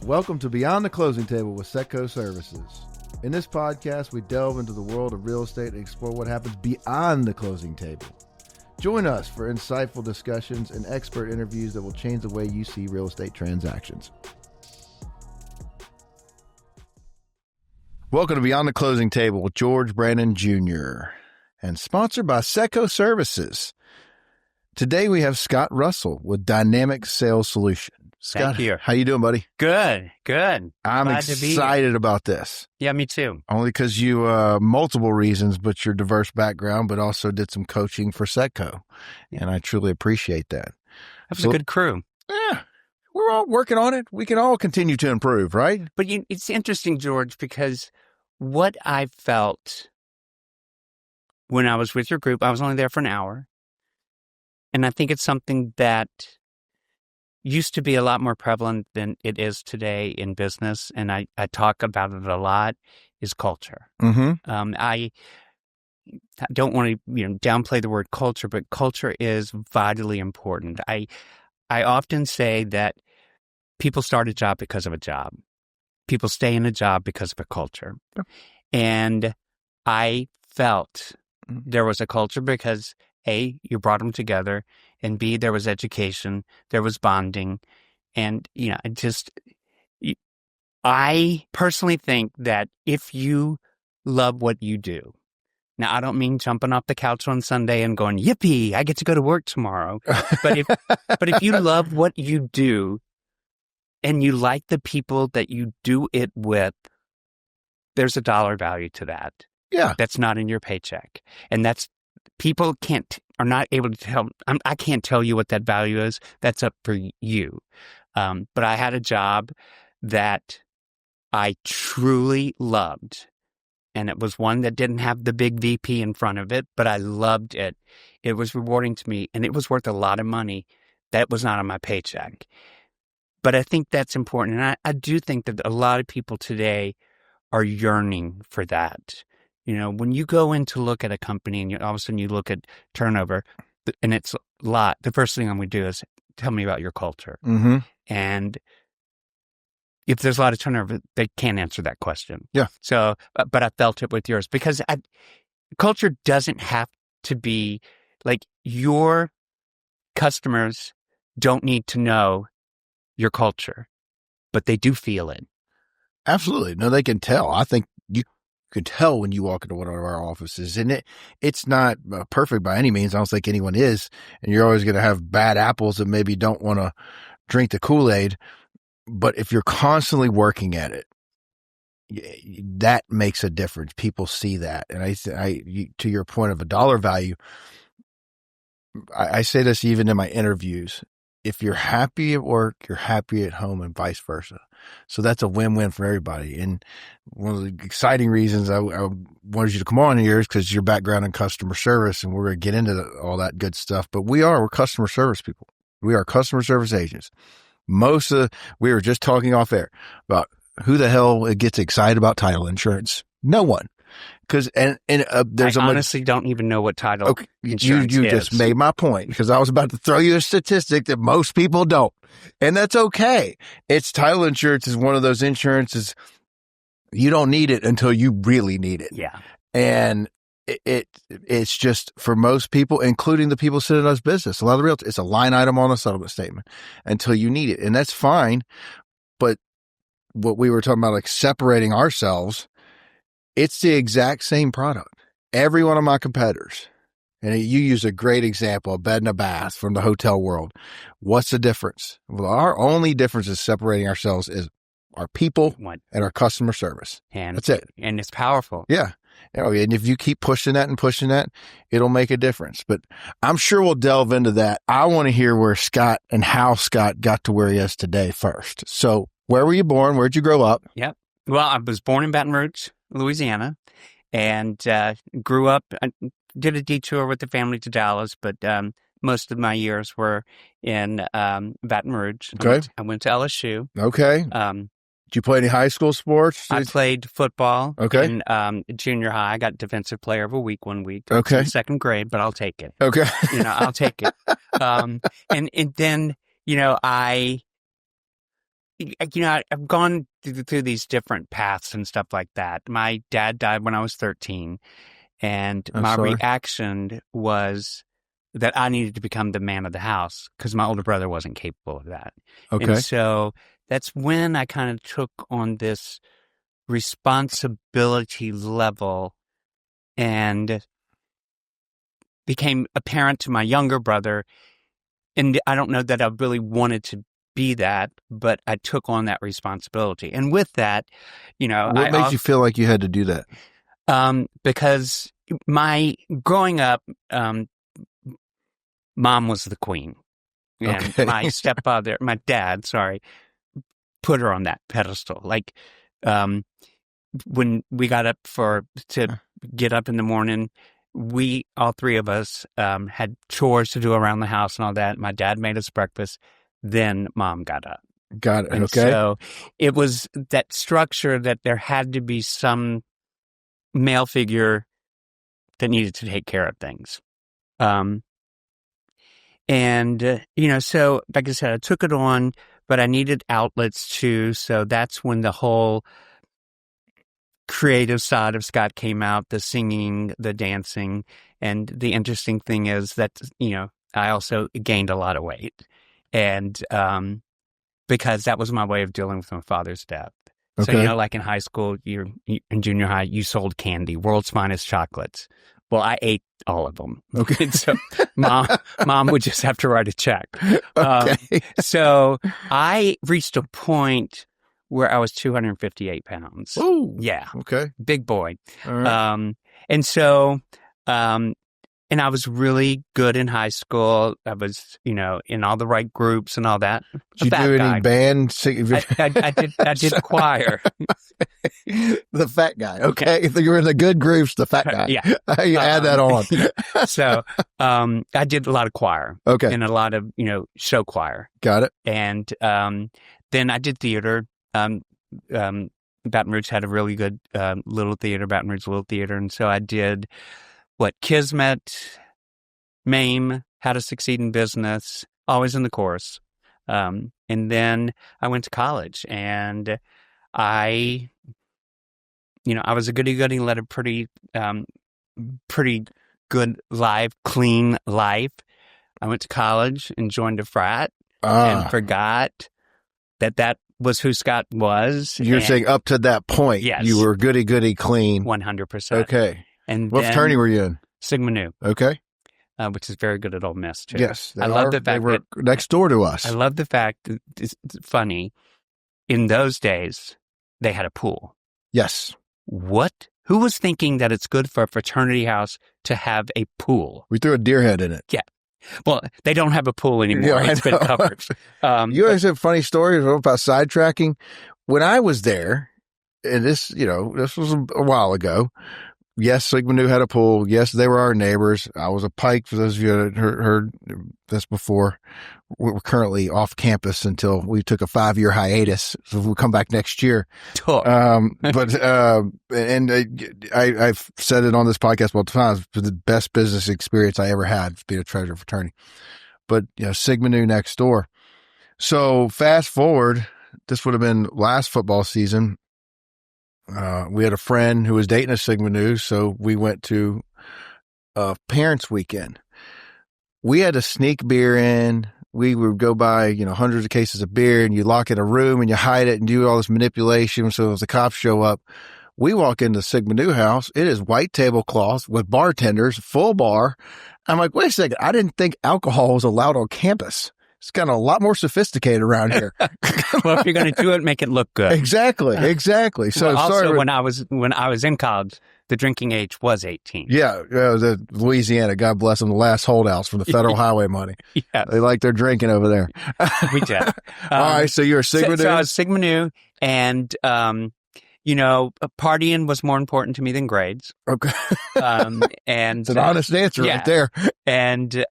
Welcome to Beyond the Closing Table with Setco Services. In this podcast, we delve into the world of real estate and explore what happens beyond the closing table. Join us for insightful discussions and expert interviews that will change the way you see real estate transactions. Welcome to Beyond the Closing Table with George Brandon Jr. and sponsored by Setco Services. Today we have Scott Russell with Dynamic Sales Solution. Scott, thank you. How you doing, buddy? Good. I'm excited about this. Yeah, me too. Only because you, multiple reasons, but your diverse background, but also did some coaching for Setco. And I truly appreciate that. That was a good crew. Yeah. We're all working on it. We can all continue to improve, right? But it's interesting, George, because what I felt when I was with your group, I was only there for an hour. And I think it's something that used to be a lot more prevalent than it is today in business, and I talk about it a lot, is culture. Mm-hmm. I don't want to downplay the word culture, but culture is vitally important. I often say that people start a job because of a job. People stay in a job because of a culture. Yep. And I felt there was a culture because A, you brought them together, and B, there was education, there was bonding. And, I personally think that if you love what you do, now I don't mean jumping off the couch on Sunday and going, yippee, I get to go to work tomorrow. But if you love what you do and you like the people that you do it with, there's a dollar value to that. Yeah. That's not in your paycheck. And that's, people are not able to tell. I can't tell you what that value is. That's up for you. But I had a job that I truly loved, and it was one that didn't have the big VP in front of it, but I loved it. It was rewarding to me, and it was worth a lot of money. That was not on my paycheck. But I think that's important, and I do think that a lot of people today are yearning for that. When you go in to look at a company and all of a sudden you look at turnover and it's a lot, the first thing I'm going to do is tell me about your culture. Mm-hmm. And if there's a lot of turnover, they can't answer that question. Yeah. So, but I felt it with yours because culture doesn't have to be like your customers don't need to know your culture, but they do feel it. Absolutely. No, they can tell. I think you could tell when you walk into one of our offices, and it's not perfect by any means. I don't think anyone is. And you're always going to have bad apples that maybe don't want to drink the Kool-Aid. But if you're constantly working at it, that makes a difference. People see that. And to your point of a dollar value, I say this even in my interviews. If you're happy at work, you're happy at home, and vice versa. So that's a win-win for everybody. And one of the exciting reasons I wanted you to come on here is because your background in customer service, and we're going to get into all that good stuff. But we're customer service people. We are customer service agents. We were just talking off air about who the hell gets excited about title insurance. No one. Because there's I honestly don't even know what title insurance you is. Just made my point, because I was about to throw you a statistic that most people don't, and that's okay. Title insurance is one of those insurances you don't need it until you really need it. Yeah, and it's just for most people, including the people sitting in those business. A lot of the realtors, it's a line item on a settlement statement until you need it, and that's fine. But what we were talking about, like separating ourselves. It's the exact same product. Every one of my competitors, and you use a great example, a bed and a bath from the hotel world. What's the difference? Well, our only difference is separating ourselves is our people and our customer service. And that's it. And it's powerful. Yeah. And if you keep pushing that, it'll make a difference. But I'm sure we'll delve into that. I want to hear where Scott and how Scott got to where he is today first. So where were you born? Where'd you grow up? Yep. Well, I was born in Baton Rouge, Louisiana, and grew up. I did a detour with the family to Dallas, but most of my years were in Baton Rouge. Okay. I went to LSU. Okay. Did you play any high school sports? I played football. Okay. In junior high. I got defensive player of the week one week. Okay. In second grade, but I'll take it. Okay. I'll take it. And then, I I've gone through these different paths and stuff like that. My dad died when I was 13, and I'm my sorry. reaction was that I needed to become the man of the house because my older brother wasn't capable of that. And Okay. so that's when I kind of took on this responsibility level and became a parent to my younger brother. And I don't know that I really wanted to be that, but I took on that responsibility. And with that, What makes you feel like you had to do that? Because my growing up, mom was the queen. And Okay. my dad, put her on that pedestal. Like, when we got up to get up in the morning, all three of us, had chores to do around the house and all that. My dad made us breakfast. Then mom got up. Got it. And Okay. so it was that structure that there had to be some male figure that needed to take care of things. So like I said, I took it on, but I needed outlets too. So that's when the whole creative side of Scott came out, the singing, the dancing. And the interesting thing is that, I also gained a lot of weight. And because that was my way of dealing with my father's death. So, Okay. like in high school, in junior high, you sold candy, world's finest chocolates. Well, I ate all of them. Okay. And so mom would just have to write a check. Okay. So I reached a point where I was 258 pounds. Ooh. Yeah. Okay. Big boy. All right. And I was really good in high school. I was, in all the right groups and all that. Did you do any band? I did choir. The fat guy. Okay. If you were in the good groups, the fat guy. Yeah. You add that on. So, I did a lot of choir. Okay. And a lot of, show choir. Got it. And, then I did theater. Baton Rouge had a really good, little theater, Baton Rouge Little Theater. And so I did Kismet, MAME, How to Succeed in Business, always in the chorus. And then I went to college, and I was a goody-goody, led a pretty good life, clean life. I went to college and joined a frat and forgot that was who Scott was. You're saying up to that point, yes, you were goody-goody clean. 100%. Okay. And what fraternity were you in? Sigma Nu. Okay. Which is very good at Ole Miss, too. Yes. I love the fact they were next door to us. I love the fact that it's funny. In those days, they had a pool. Yes. What? Who was thinking that it's good for a fraternity house to have a pool? We threw a deer head in it. Yeah. Well, they don't have a pool anymore. Yeah, it's been covered. You guys have funny stories about sidetracking. When I was there, and this was a while ago. Yes, Sigma Nu had a pool. Yes, they were our neighbors. I was a Pike, for those of you that heard this before. We're currently off campus until we took a 5-year hiatus. So we'll come back next year. I've said it on this podcast multiple times, but the best business experience I ever had was being a treasurer fraternity. But, Sigma Nu next door. So fast forward, this would have been last football season. We had a friend who was dating a Sigma Nu, so we went to a parents' weekend. We had to sneak beer in. We would go buy, hundreds of cases of beer, and you lock it in a room and you hide it and do all this manipulation. So as the cops show up, we walk into the Sigma Nu house. It is white tablecloths with bartenders, full bar. I'm like, wait a second. I didn't think alcohol was allowed on campus. It's kind of a lot more sophisticated around here. Well, if you're going to do it, make it look good. Exactly. So also, when I was in college, the drinking age was 18. Yeah, the Louisiana, God bless them, the last holdouts from the federal highway money. Yeah, they like their drinking over there. We did. All right, so you're a Sigma Nu. So I was Sigma Nu, and partying was more important to me than grades. Okay, and it's an honest answer right there. And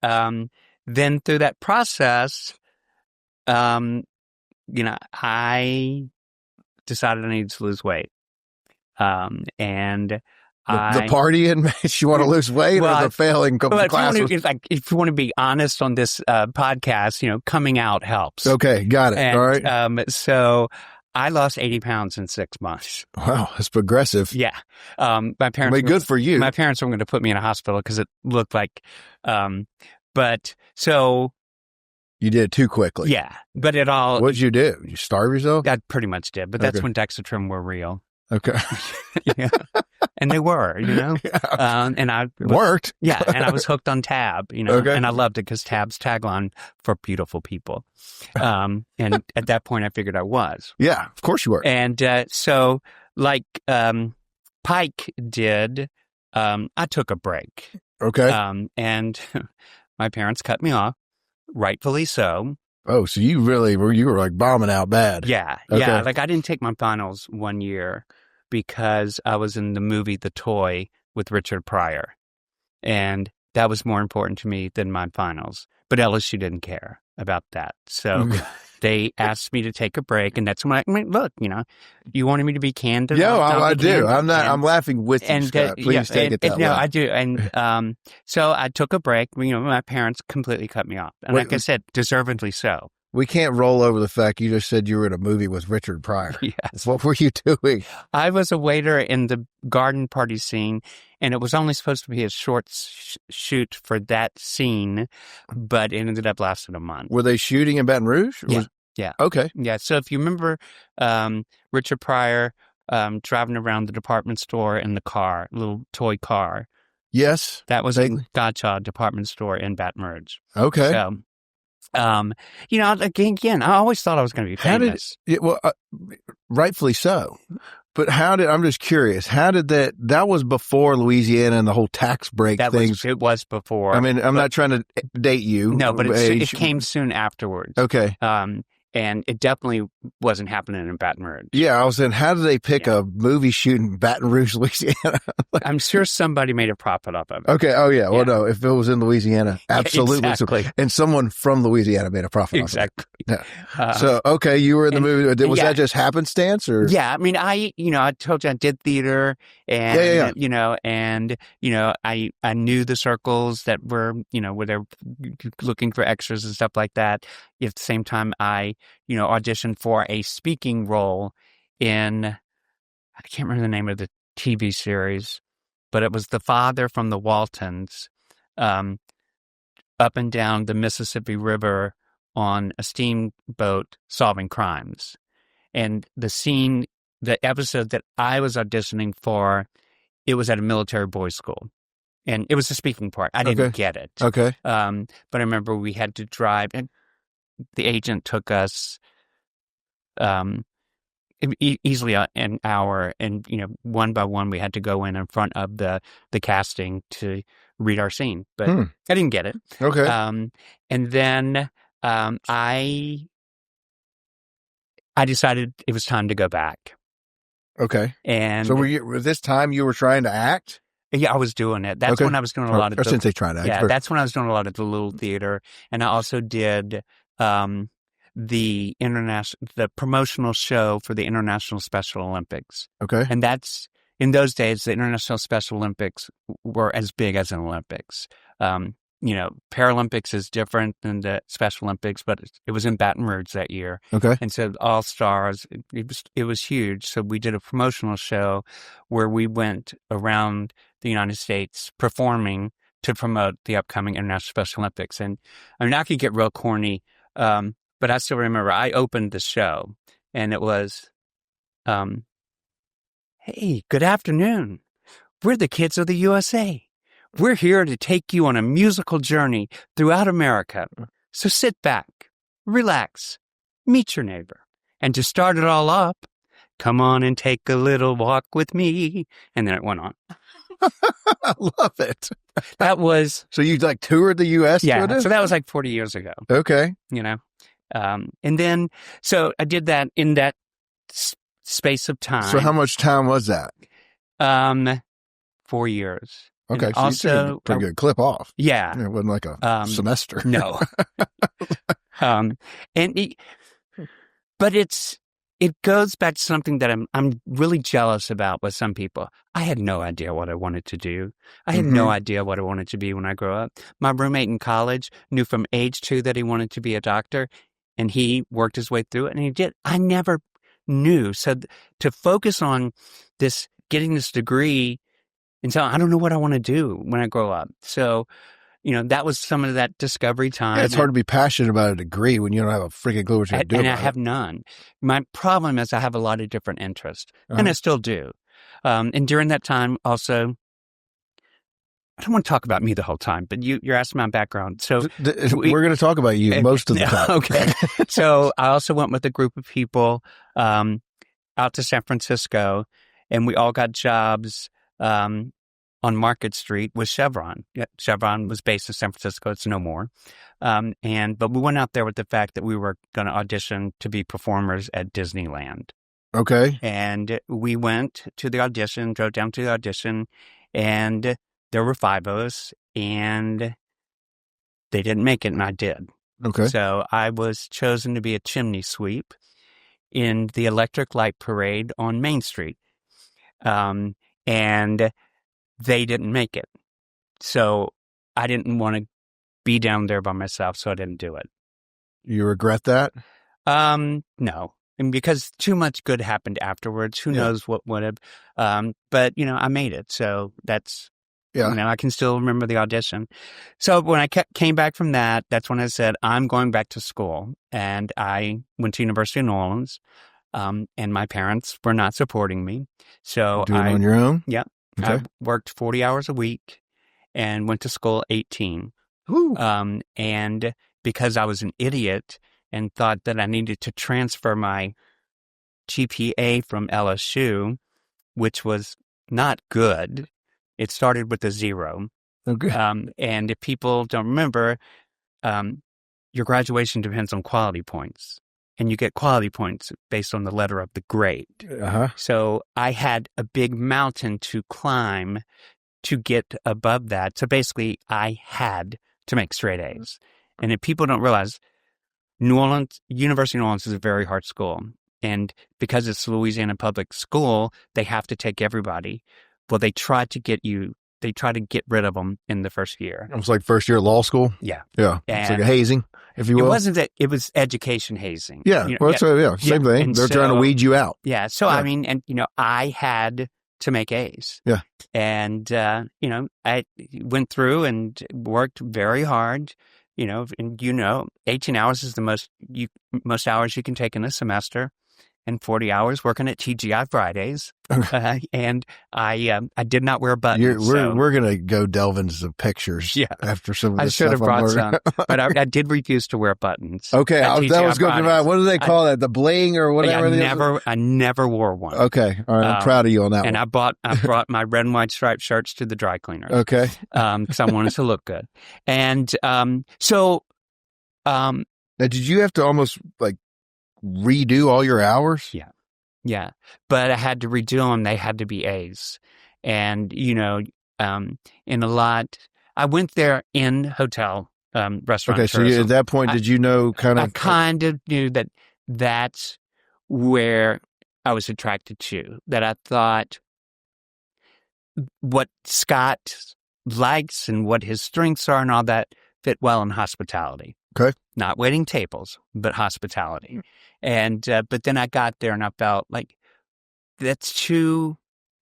then through that process, I decided I needed to lose weight. And The partying makes you want to lose weight, or the failing classes? If you want to be honest on this podcast, coming out helps. Okay, got it. All right. So I lost 80 pounds in 6 months. Wow, that's progressive. Yeah. My parents. Good for you. My parents were going to put me in a hospital because it looked like. But so. You did it too quickly. Yeah, but it all. What did you do? You starve yourself? I pretty much did, but that's when Dexatrim were real. Okay. Yeah. And they were, Yeah. and I worked. Yeah, and I was hooked on Tab, Okay. And I loved it because Tab's tagline for beautiful people. And at that point, I figured I was. Yeah, of course you were. And so, like Pike did, I took a break. Okay. And my parents cut me off. Rightfully so. Oh, so you were like bombing out bad. Yeah. Okay. Yeah. Like I didn't take my finals 1 year because I was in the movie The Toy with Richard Pryor. And that was more important to me than my finals. But LSU didn't care about that. So they asked me to take a break. And that's when look, you wanted me to be candid. Yeah, I do. I'm laughing with you, Scott. Please take it that way. No, I do. And so I took a break. My parents completely cut me off. And like I said, deservedly so. We can't roll over the fact you just said you were in a movie with Richard Pryor. Yes. What were you doing? I was a waiter in the garden party scene, and it was only supposed to be a short shoot for that scene, but it ended up lasting a month. Were they shooting in Baton Rouge? Yeah. Okay. Yeah. So if you remember Richard Pryor driving around the department store in the car, little toy car. Yes. That was a Gotcha department store in Baton Rouge. Okay. So, again, I always thought I was going to be famous. Rightfully so. But I'm just curious, how did that was before Louisiana and the whole tax break things. It was before. I mean, I'm not trying to date you. No, but it came soon afterwards. Okay. And it definitely wasn't happening in Baton Rouge. Yeah, I was saying, how did they pick a movie shoot in Baton Rouge, Louisiana? I'm sure somebody made a profit off of it. Okay. Oh, yeah. Well, no, if it was in Louisiana, absolutely. Exactly. And someone from Louisiana made a profit off of it. Exactly. Yeah. So, okay, you were in the movie. Was that just happenstance? Or? Yeah. I mean, I told you I did theater and, I knew the circles that were, where they're looking for extras and stuff like that. At the same time, I auditioned for a speaking role in, I can't remember the name of the TV series, but it was the father from the Waltons up and down the Mississippi River on a steamboat solving crimes. And the episode that I was auditioning for, it was at a military boys' school. And it was a speaking part. I didn't get it. Okay. But I remember we had to drive, and the agent took us easily an hour, and one by one we had to go in front of the casting to read our scene. But I didn't get it. Okay. And then I decided it was time to go back. Okay. And so was this time you were trying to act? Yeah, I was doing it. That's when I was doing a lot of. Or since they trying to act. Yeah, that's when I was doing a lot of the little theater, and I also did the promotional show for the International Special Olympics. Okay. And that's, in those days, the International Special Olympics were as big as an Olympics. Paralympics is different than the Special Olympics, but it was in Baton Rouge that year. Okay. And so All Stars, it was huge. So we did a promotional show where we went around the United States performing to promote the upcoming International Special Olympics. And I mean, I could get real corny, but I still remember I opened the show and it was, hey, good afternoon. We're the kids of the USA. We're here to take you on a musical journey throughout America. So sit back, relax, meet your neighbor. And to start it all up, come on and take a little walk with me. And then it went on. I love it. That was... So you toured the U.S.? Yeah, so that was 40 years ago. Okay. And then, so I did that in that space of time. So how much time was that? 4 years. Okay, and so also, you took a pretty good clip off. Yeah. It wasn't like a semester. No. But it's it goes back to something that I'm really jealous about with some people. I had no idea what I wanted to do. I had no idea what I wanted to be when I grew up. My roommate in college knew from age 2 that he wanted to be a doctor, and he worked his way through it, and he did. I never knew. So to focus on this, getting this degree, and so I don't know what I want to do when I grow up. So, that was some of that discovery time. Yeah, it's hard to be passionate about a degree when you don't have a freaking clue what you're going to do. And I have none. My problem is I have a lot of different interests, and I still do. And during that time also, I don't want to talk about me the whole time, but you're asking my background. So we're going to talk about you most of the time. Okay. So I also went with a group of people out to San Francisco, and we all got jobs on Market Street with Chevron. Yeah, Chevron was based in San Francisco. It's no more. But we went out there with the fact that we were going to audition to be performers at Disneyland. Okay. And we went to the audition, drove down to the audition, and there were 5 of us, and they didn't make it, and I did. Okay. So I was chosen to be a chimney sweep in the Electric Light Parade on Main Street. And they didn't make it. So I didn't want to be down there by myself, so I didn't do it. You regret that? No. And because too much good happened afterwards. Who knows what would have. But, I made it. So that's, I can still remember the audition. So when I came back from that, that's when I said, I'm going back to school. And I went to University of New Orleans. And my parents were not supporting me. So doing it on your own? Yeah. Okay. I worked 40 hours a week and went to school 18. And because I was an idiot and thought that I needed to transfer my GPA from LSU, which was not good, it started with a 0. Okay. And if people don't remember, your graduation depends on quality points. And you get quality points based on the letter of the grade. So I had a big mountain to climb to get above that. So basically, I had to make straight A's. And if people don't realize, University of New Orleans is a very hard school. And because it's Louisiana public school, they have to take everybody. Well, they try to get rid of them in the first year. It was like first year of law school? Yeah. Yeah. It's like a hazing, if you will. It wasn't that, it was education hazing. Yeah. Same thing. They're trying to weed you out. Yeah. So, I mean, and, I had to make A's. Yeah. And, I went through and worked very hard, and 18 hours is the most hours you can take in a semester. And 40 hours working at TGI Fridays. And I did not wear buttons. We're going to go delve into some pictures after some of this I should have stuff brought some, but I did refuse to wear buttons. Okay, that was going to what do they call that? The bling or whatever? I never wore one. Okay, all right, I'm proud of you on that and one. I brought my red and white striped shirts to the dry cleaner. Okay. Because I wanted to look good. And now did you have to almost like redo all your hours? Yeah. But I had to redo them. They had to be A's. And, in a lot, I went there in hotel restaurant. Okay, so at that point, did you know I kind of knew that that's where I was attracted to, that I thought what Scott likes and what his strengths are and all that fit well in hospitality. Okay. Not waiting tables, but hospitality. And, but then I got there and I felt like that's too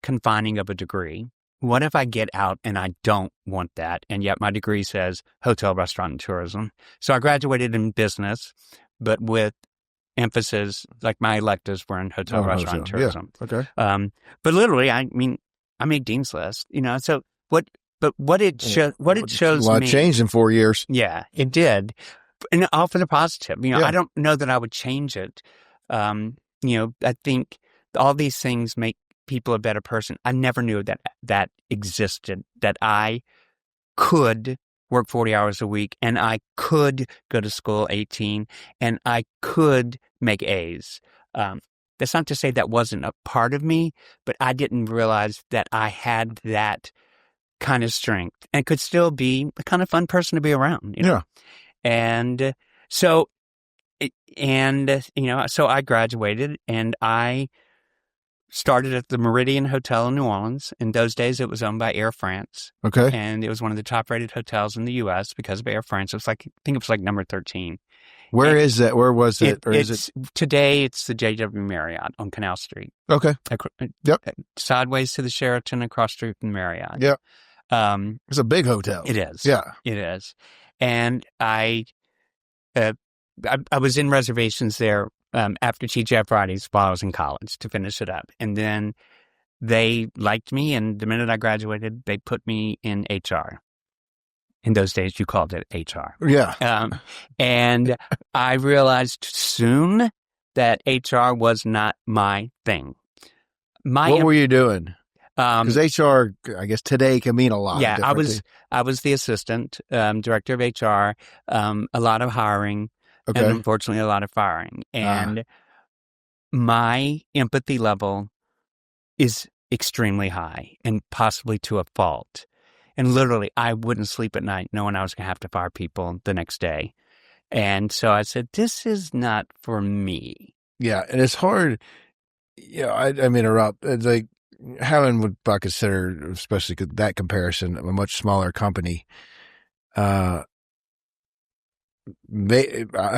confining of a degree. What if I get out and I don't want that? And yet my degree says hotel, restaurant, and tourism. So I graduated in business, but with emphasis, like my electives were in hotel, restaurant, and tourism. Yeah. Okay. But literally, I made Dean's List, so what it shows a lot me changed in 4 years. Yeah, it did. And all for the positive. I don't know that I would change it. I think all these things make people a better person. I never knew that existed, that I could work 40 hours a week and I could go to school 18 and I could make A's. That's not to say that wasn't a part of me, but I didn't realize that I had that kind of strength and could still be a kind of fun person to be around. Yeah. And so And, so I graduated and I started at the Meridian Hotel in New Orleans. In those days, it was owned by Air France. Okay. And it was one of the top-rated hotels in the U.S. because of Air France. I think it was like number 13. Where is that? Where was it? Today, it's the JW Marriott on Canal Street. Okay. Yep. Sideways to the Sheraton, across the street from the Marriott. Yep. It's a big hotel. It is. Yeah. It is. And I was in reservations there after TGI Fridays while I was in college to finish it up. And then they liked me, and the minute I graduated, they put me in HR. In those days, you called it HR. Yeah. And I realized soon that HR was not my thing. What were you doing? Because HR, I guess today can mean a lot. Yeah, I was the assistant director of HR, a lot of hiring, and unfortunately a lot of firing. And my empathy level is extremely high and possibly to a fault. And literally, I wouldn't sleep at night knowing I was going to have to fire people the next day. And so I said, this is not for me. Yeah, and it's hard. I interrupt. It's like having what I consider, especially that comparison, a much smaller company. I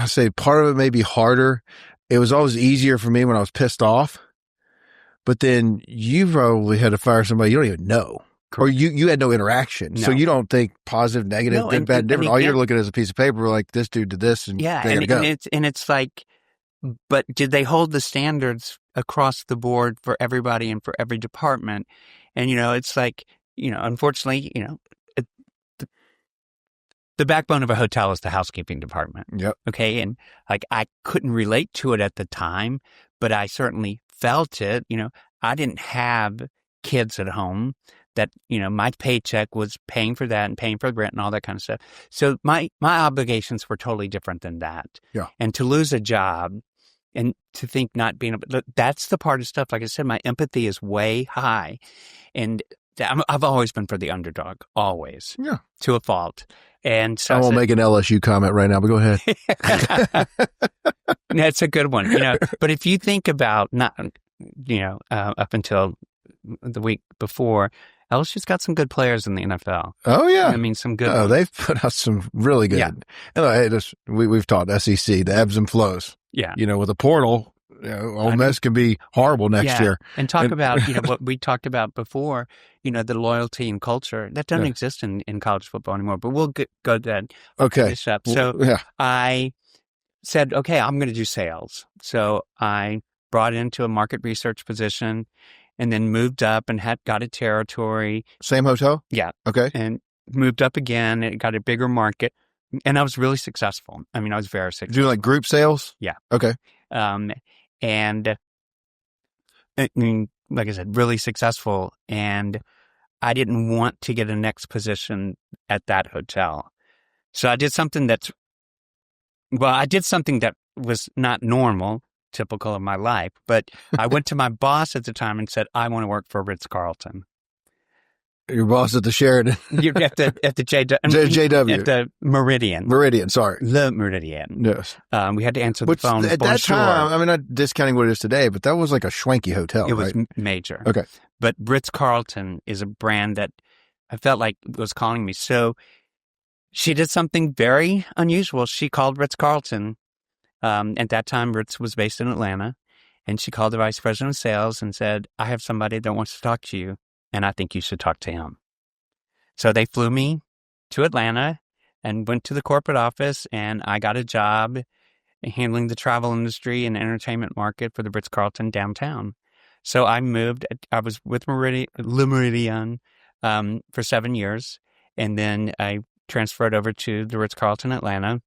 say part of it may be harder. It was always easier for me when I was pissed off. But then you probably had to fire somebody you don't even know. Or you had no interaction. No. So you don't think positive, negative, good, bad, different. All you're looking at is a piece of paper like this dude did this and they gotta go. And it's like, but did they hold the standards across the board for everybody and for every department? And, it's like, unfortunately, the backbone of a hotel is the housekeeping department. Yep. Okay. And like, I couldn't relate to it at the time, but I certainly felt it. I didn't have kids at home that, my paycheck was paying for that and paying for rent and all that kind of stuff. So my obligations were totally different than that. Yeah. And to lose a job and to think not being able, that's the part of stuff. Like I said, my empathy is way high. And I've always been for the underdog, always. Yeah. To a fault. And so I won't make an LSU comment right now, but go ahead. That's a good one. But if you think about up until the week before, LSU's got some good players in the NFL. Oh, yeah. I mean, some good ones. They've put out some really good. Yeah. We've taught SEC, the ebbs and flows. Yeah. With a portal, Ole Miss can be horrible next year. And talk about, what we talked about before, the loyalty and culture. That doesn't exist in college football anymore, but we'll go to that. Okay. Finish up. So I said, okay, I'm going to do sales. So I brought into a market research position and then moved up and got a territory. Same hotel? Yeah. Okay. And moved up again and got a bigger market. And I was really successful. I mean, I was very successful. Do you like group sales? Yeah. Okay. And like I said, really successful. And I didn't want to get a next position at that hotel. So I did something that was not normal, typical of my life, but I went to my boss at the time and said, I want to work for Ritz-Carlton. Your boss at the Sheraton? at the JW. At the Meridian. Meridian, sorry. The Meridian. Yes. We had to answer the phone. At that time, I mean, not discounting what it is today, but that was like a schwanky hotel, It was major. Okay. But Ritz-Carlton is a brand that I felt like was calling me. So she did something very unusual. She called Ritz-Carlton. At that time, Ritz was based in Atlanta, and she called the vice president of sales and said, I have somebody that wants to talk to you, and I think you should talk to him. So they flew me to Atlanta and went to the corporate office, and I got a job handling the travel industry and entertainment market for the Ritz-Carlton downtown. So I moved. I was with Le Meridian for 7 years, and then I transferred over to the Ritz-Carlton Atlanta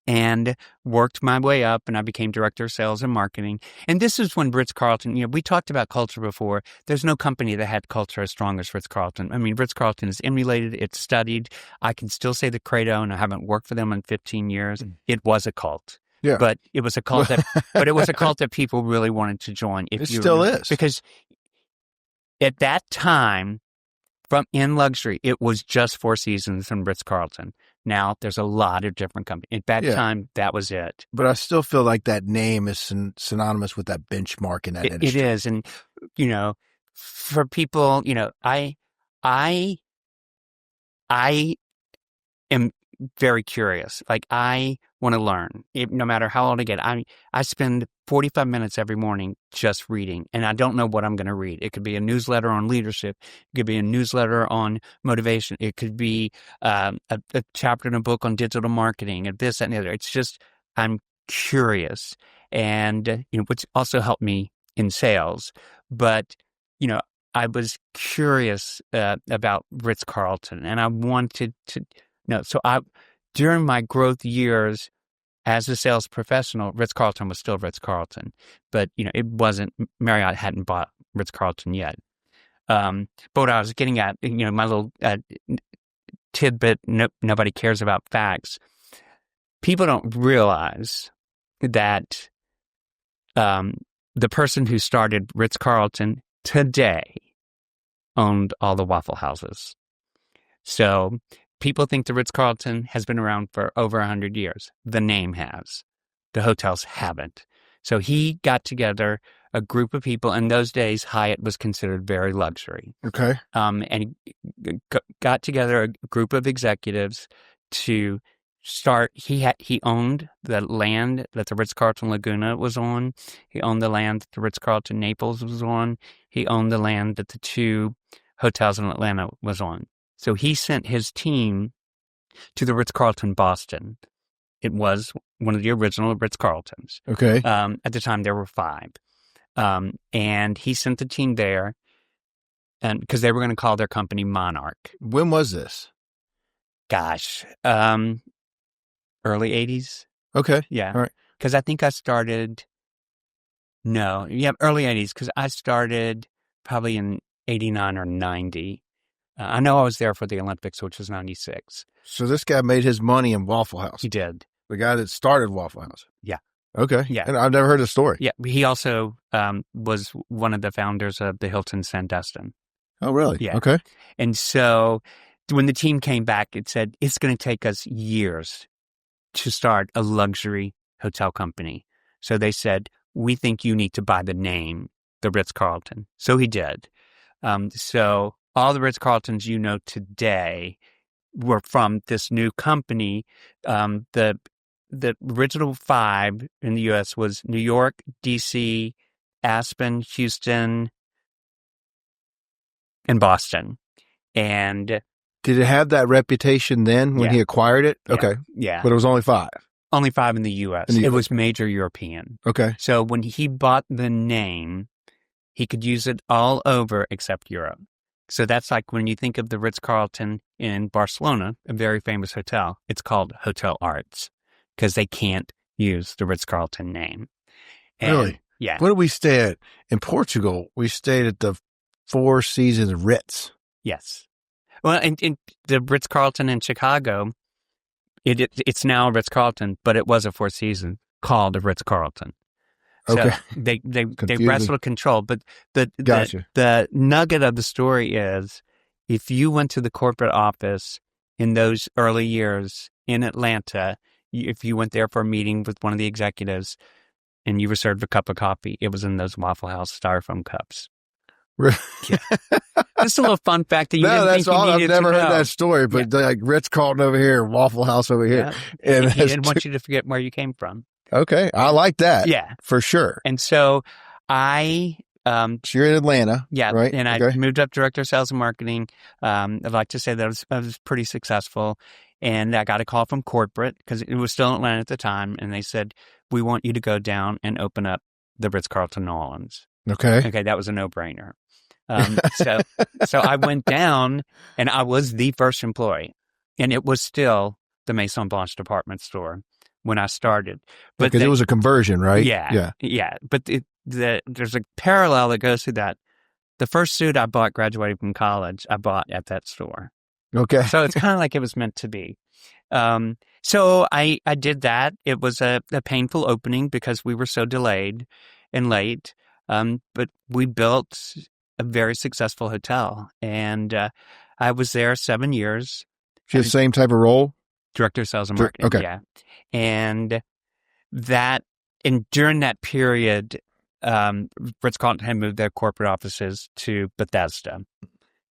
and worked my way up, and I became director of sales and marketing. And this is when Ritz-Carlton, we talked about culture before. There's no company that had culture as strong as Ritz-Carlton. I mean, Ritz-Carlton is emulated, it's studied. I can still say the credo, and I haven't worked for them in 15 years. It was a cult. Yeah. But it was a cult that people really wanted to join. It still is. Because at that time, in luxury, it was just Four Seasons and Ritz-Carlton. Now there's a lot of different companies. At that time, that was it. But I still feel like that name is synonymous with that benchmark in that industry. It is. And, for people, I am very curious. Like, I want to learn. No matter how old I get, I spend 45 minutes every morning just reading, and I don't know what I'm going to read. It could be a newsletter on leadership. It could be a newsletter on motivation. It could be a chapter in a book on digital marketing and this, that, and the other. It's just, I'm curious, and, which also helped me in sales. But, I was curious about Ritz-Carlton, and I wanted to know. So during my growth years as a sales professional, Ritz-Carlton was still Ritz-Carlton, but it wasn't. Marriott hadn't bought Ritz-Carlton yet. But what I was getting at, my little tidbit. Nobody cares about facts. People don't realize that the person who started Ritz-Carlton today owned all the Waffle Houses. So people think the Ritz-Carlton has been around for over 100 years. The name has. The hotels haven't. So he got together a group of people. In those days, Hyatt was considered very luxury. Okay. And he got together a group of executives to start. He owned the land that the Ritz-Carlton Laguna was on. He owned the land that the Ritz-Carlton Naples was on. He owned the land that the two hotels in Atlanta was on. So he sent his team to the Ritz-Carlton Boston. It was one of the original Ritz-Carltons. Okay. At the time, there were 5. And he sent the team there because they were going to call their company Monarch. When was this? Gosh, early 80s. Okay. Yeah. All right. Because I think I started, early 80s, because I started probably in 89 or 90. I know I was there for the Olympics, which was 96. So this guy made his money in Waffle House. He did. The guy that started Waffle House. Yeah. Okay. Yeah. And I've never heard the story. Yeah. He also was one of the founders of the Hilton Sandestin. Oh, really? Yeah. Okay. And so when the team came back, it said, it's going to take us years to start a luxury hotel company. So they said, we think you need to buy the name, the Ritz-Carlton. So he did. So all the Ritz-Carltons today were from this new company. The original 5 in the U.S. was New York, D.C., Aspen, Houston, and Boston. And did it have that reputation then when he acquired it? Yeah. Okay. Yeah. But it was only 5. Only 5 in the U.S. It was major European. Okay. So when he bought the name, he could use it all over except Europe. So that's like when you think of the Ritz-Carlton in Barcelona, a very famous hotel, it's called Hotel Arts because they can't use the Ritz-Carlton name. And, really? Yeah. Where did we stay at? In Portugal, we stayed at the Four Seasons Ritz. Yes. Well, in the Ritz-Carlton in Chicago, it's now a Ritz-Carlton, but it was a Four Seasons called a Ritz-Carlton. So okay. they wrestle control. But Gotcha. the nugget of the story is if you went to the corporate office in those early years in Atlanta, if you went there for a meeting with one of the executives and you were served a cup of coffee, it was in those Waffle House styrofoam cups. Yeah. Just a little fun fact that you didn't think you needed to know. I've never heard that story, but like Ritz-Carlton over here, Waffle House over here. Yeah. And he didn't want you to forget where you came from. Okay. I like that. Yeah. For sure. And so I... so you're in Atlanta. Yeah. Right? And I moved up director of sales and marketing. I'd like to say that I was pretty successful. And I got a call from corporate because it was still in Atlanta at the time. And they said, we want you to go down and open up the Ritz-Carlton New Orleans. Okay. That was a no-brainer. So I went down and I was the first employee. And it was still the Maison Blanche department store when I started. But because it was a conversion, right? Yeah. But there's a parallel that goes through that. The first suit I bought graduating from college, I bought at that store. Okay. So it's kind of like it was meant to be. So I did that. It was a painful opening because we were so delayed and late. But we built a very successful hotel. And I was there 7 years. The same type of role? Director of sales and marketing. Okay. Yeah. And during that period, Ritz-Carlton had moved their corporate offices to Bethesda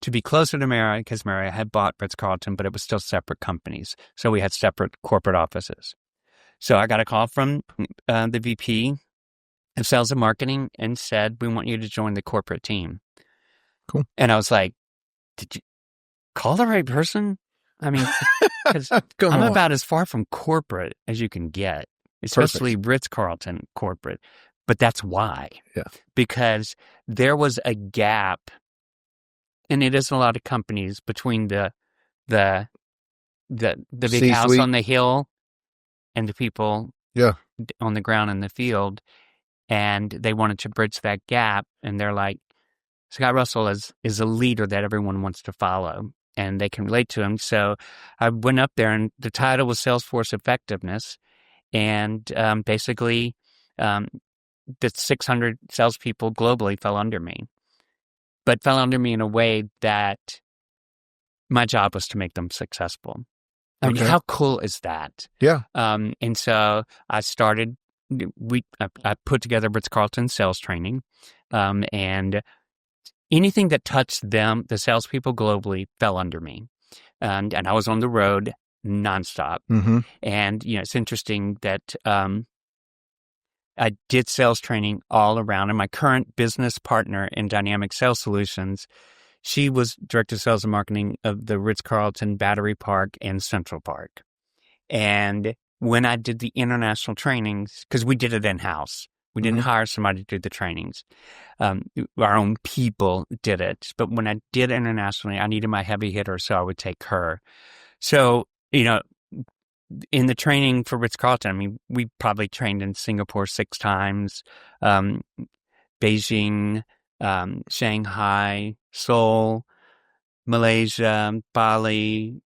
to be closer to Marriott, because Marriott had bought Ritz-Carlton, but it was still separate companies. So we had separate corporate offices. So I got a call from the VP of sales and marketing and said, we want you to join the corporate team. Cool. And I was like, did you call the right person? I mean, because I'm about as far from corporate as you can get, especially Ritz-Carlton corporate. But that's why. Yeah. Because there was a gap, and it is a lot of companies, between the big C-suite house on the hill and the people yeah. on the ground in the field. And they wanted to bridge that gap. And they're like, Scott Russell is a leader that everyone wants to follow, and they can relate to him. So I went up there, and the title was Salesforce Effectiveness. And basically, the 600 salespeople globally fell under me, but fell under me in a way that my job was to make them successful. I mean, how cool is that? Yeah. And so I started, I put together Ritz-Carlton sales training, and anything that touched them, the salespeople globally, fell under me. And I was on the road nonstop. Mm-hmm. And, it's interesting that I did sales training all around. And my current business partner in Dynamic Sales Solutions, she was director of sales and marketing of the Ritz-Carlton Battery Park and Central Park. And when I did the international trainings, because we did it in-house, we didn't hire somebody to do the trainings. Our own people did it. But when I did internationally, I needed my heavy hitter, so I would take her. So, in the training for Ritz-Carlton, I mean, we probably trained in Singapore 6 times, Beijing, Shanghai, Seoul, Malaysia, Bali,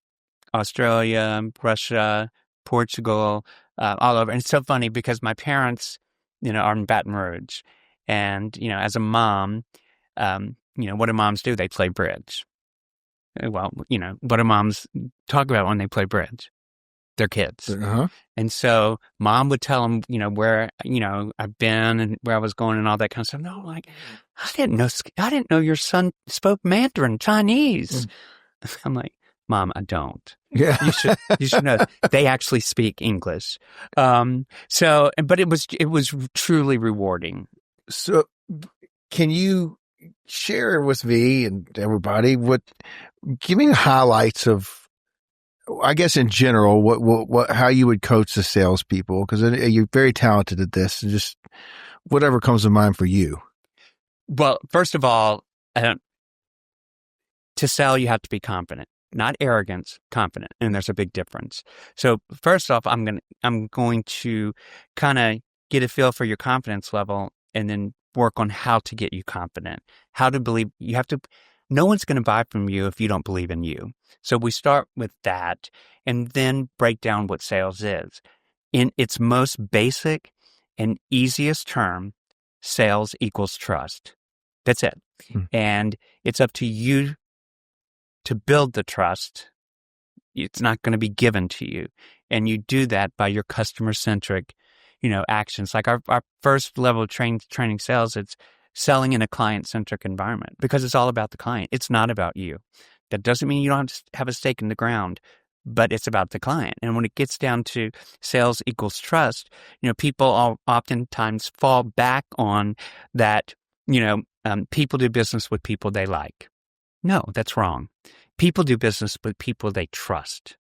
Australia, Russia, Portugal, all over. And it's so funny because my parents, are in Baton Rouge. And, as a mom, what do moms do? They play bridge. Well, what do moms talk about when they play bridge? Their kids. Uh-huh. And so mom would tell them, where, I've been and where I was going and all that kind of stuff. No, like, I didn't know your son spoke Mandarin Chinese. I'm like, Mom, I don't. Yeah. You should know. They actually speak English. But it was truly rewarding. So can you share with me and everybody give me the highlights of, I guess in general, what how you would coach the salespeople, because you're very talented at this, and just whatever comes to mind for you. Well, first of all, to sell, you have to be confident, not arrogance, confident, and there's a big difference. So first off, I'm going to kind of get a feel for your confidence level, and then work on how to get you confident, how to believe. No one's going to buy from you if you don't believe in you. So we start with that, and then break down what sales is. In its most basic and easiest term, sales equals trust. That's it. And it's up to you to build the trust. It's not going to be given to you. And you do that by your customer-centric, actions. Like our first level of training sales, it's selling in a client-centric environment, because it's all about the client. It's not about you. That doesn't mean you don't have a stake in the ground, but it's about the client. And when it gets down to sales equals trust, people oftentimes fall back on that, people do business with people they like. No, that's wrong. People do business with people they trust.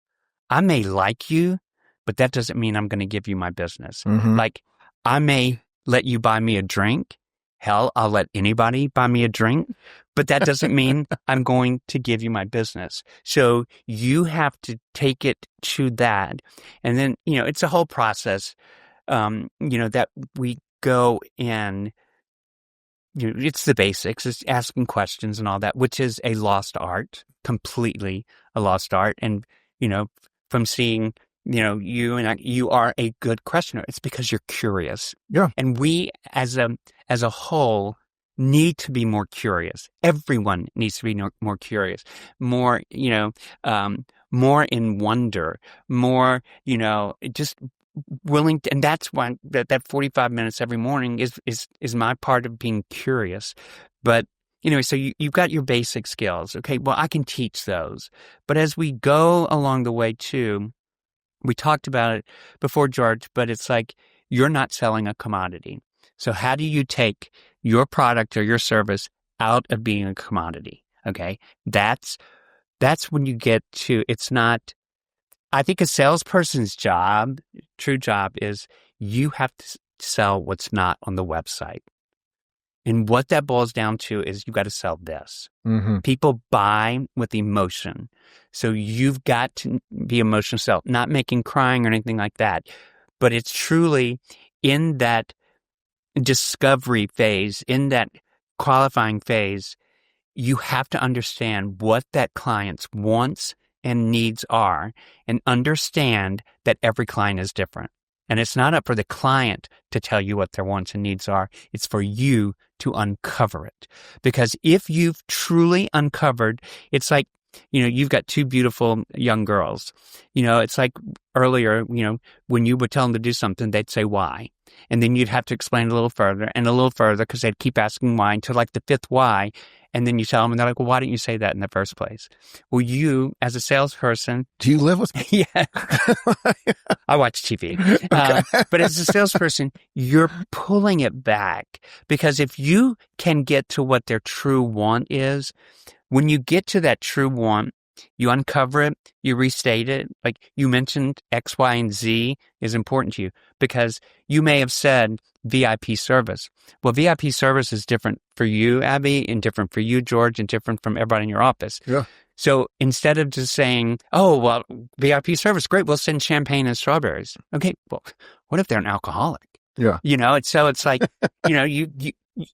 I may like you, but that doesn't mean I'm going to give you my business. Mm-hmm. Like, I may let you buy me a drink. Hell, I'll let anybody buy me a drink, but that doesn't mean I'm going to give you my business. So you have to take it to that. And then, it's a whole process, that we go in. It's the basics. It's asking questions and all that, which is a lost art, completely a lost art. And, from seeing, you are a good questioner. It's because you're curious. Yeah. And we, as a whole, need to be more curious. Everyone needs to be more curious, more, more in wonder, more, just willing to, and that's why that 45 minutes every morning is my part of being curious. But anyway, so you've got your basic skills. Okay, well, I can teach those. But as we go along the way too, we talked about it before, George, but it's like you're not selling a commodity. So how do you take your product or your service out of being a commodity? Okay, that's when you get to, it's not, I think a salesperson's true job is you have to sell what's not on the website. And what that boils down to is you got to sell this. Mm-hmm. People buy with emotion. So you've got to be emotional sell, not making crying or anything like that. But it's truly in that discovery phase, in that qualifying phase, you have to understand what that client's wants and needs are and understand that every client is different. And it's not up for the client to tell you what their wants and needs are. It's for you to uncover it. Because if you've truly uncovered, it's like, you've got two beautiful young girls. It's like earlier, when you would tell them to do something, they'd say why. And then you'd have to explain a little further because they'd keep asking why until like the fifth why. And then you tell them and they're like, well, why didn't you say that in the first place? Well, you as a salesperson. Do you live with me? Yeah. I watch TV. Okay. But as a salesperson, you're pulling it back because if you can get to what their true want is, when you get to that true want, you uncover it, you restate it. Like you mentioned X, Y, and Z is important to you because you may have said VIP service. Well, VIP service is different for you, Abby, and different for you, George, and different from everybody in your office. Yeah. So instead of just saying, oh, well, VIP service, great, we'll send champagne and strawberries. Okay, well, what if they're an alcoholic? Yeah. It's like,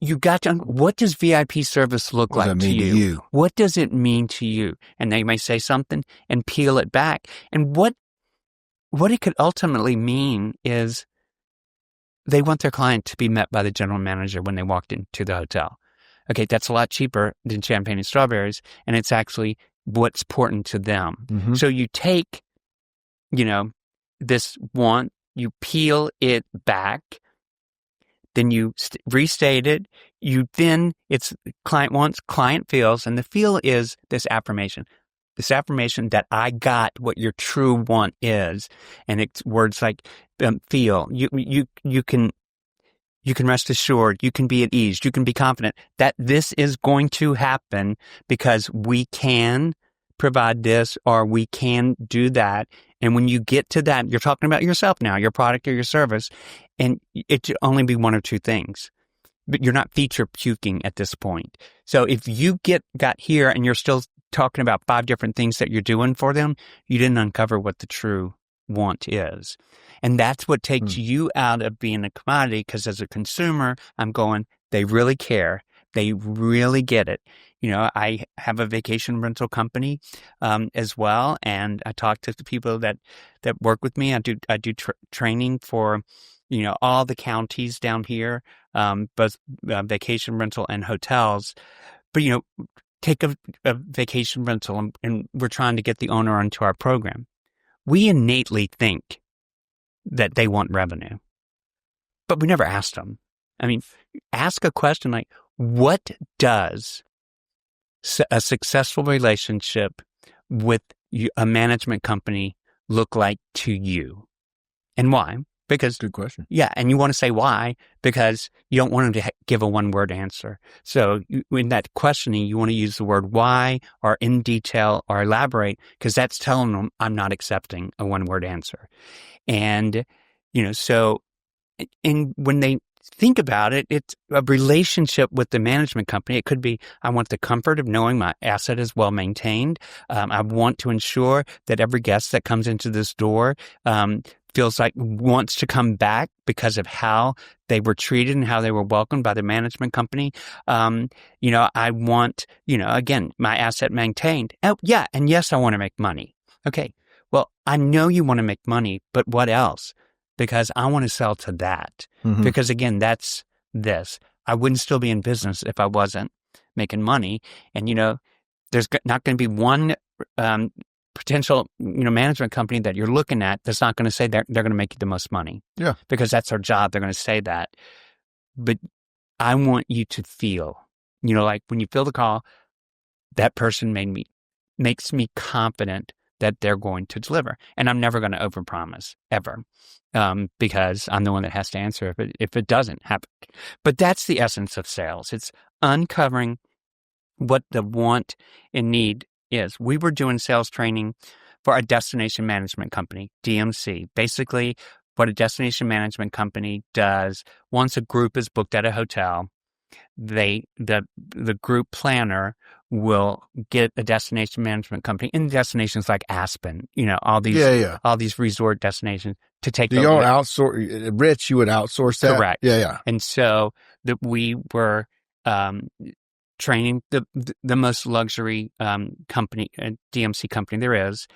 you got to, what does VIP service look like to you? What does it mean to you? And they may say something and peel it back. And what it could ultimately mean is they want their client to be met by the general manager when they walked into the hotel. Okay, that's a lot cheaper than champagne and strawberries, and it's actually what's important to them. Mm-hmm. So you take, this want, you peel it back, then you restate it, it's client wants, client feels, and the feel is this affirmation that I got what your true want is. And it's words like feel, you can rest assured, you can be at ease, you can be confident that this is going to happen because we can provide this or we can do that. And when you get to that, you're talking about yourself now, your product or your service, and it should only be one or two things. But you're not feature puking at this point. So if you got here and you're still talking about 5 different things that you're doing for them, you didn't uncover what the true want is. And that's what takes you out of being a commodity, because as a consumer, I'm going, they really care. They really get it. I have a vacation rental company as well, and I talk to the people that work with me. I do training for all the counties down here, both vacation rental and hotels. But take a vacation rental, and we're trying to get the owner onto our program. We innately think that they want revenue, but we never asked them. I mean, ask a question like, what does a successful relationship with a management company look like to you? And why? Because good question. Yeah, and you want to say why because you don't want them to give a one-word answer. So in that questioning, you want to use the word why or in detail or elaborate, because that's telling them I'm not accepting a one-word answer. And so when they think about it, it's a relationship with the management company. It could be, I want the comfort of knowing my asset is well maintained. I want to ensure that every guest that comes into this door feels like wants to come back because of how they were treated and how they were welcomed by the management company. I want, again, my asset maintained. Oh, yeah. And yes, I want to make money. Okay. Well, I know you want to make money, but what else? Because I want to sell to that. Mm-hmm. Because again, that's this. I wouldn't still be in business if I wasn't making money. And, there's not going to be one potential, management company that you're looking at that's not going to say they're going to make you the most money. Yeah. Because that's their job. They're going to say that. But I want you to feel, like when you feel the call, that person makes me confident that they're going to deliver. And I'm never going to overpromise ever, because I'm the one that has to answer if it doesn't happen. But that's the essence of sales. It's uncovering what the want and need is. We were doing sales training for a destination management company, DMC. Basically, what a destination management company does, once a group is booked at a hotel, the group planner will get a destination management company in destinations like Aspen, all these resort destinations to take. Do y'all outsource? Rich, you would outsource that? Correct. Yeah. And so that we were training the most luxury company, DMC company there is,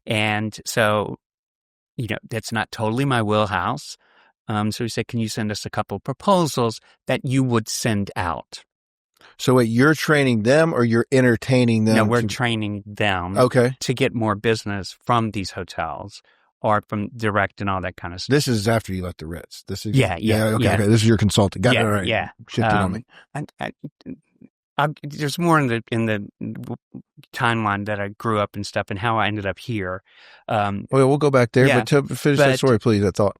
and so that's not totally my wheelhouse. So we said, can you send us a couple of proposals that you would send out? So wait, you're training them or you're entertaining them? No, we're training them to get more business from these hotels or from direct and all that kind of stuff. This is after you left the Ritz. This is Okay. This is your consulting. Got it right. Yeah. Shifted on me. There's more in the timeline that I grew up and stuff and how I ended up here. We'll go back there, but finish that story, please. I thought.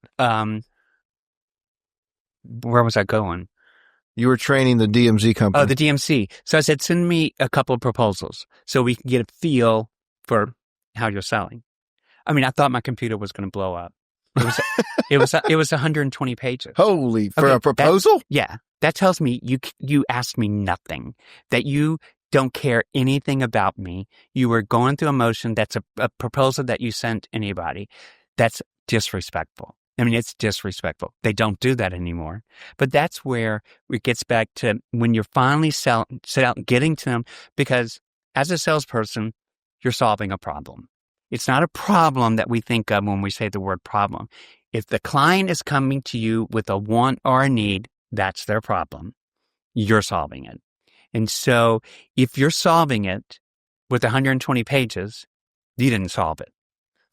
Where was I going? You were training the DMZ company. Oh, the DMC. So I said, send me a couple of proposals so we can get a feel for how you're selling. I mean, I thought my computer was going to blow up. It was 120 pages. Holy, for a proposal? That tells me you asked me nothing, that you don't care anything about me. You were going through emotion. That's a proposal that you sent anybody. That's disrespectful. I mean, it's disrespectful. They don't do that anymore. But that's where it gets back to when you're finally set out getting to them, because as a salesperson, you're solving a problem. It's not a problem that we think of when we say the word problem. If the client is coming to you with a want or a need, that's their problem. You're solving it. And so if you're solving it with 120 pages, you didn't solve it,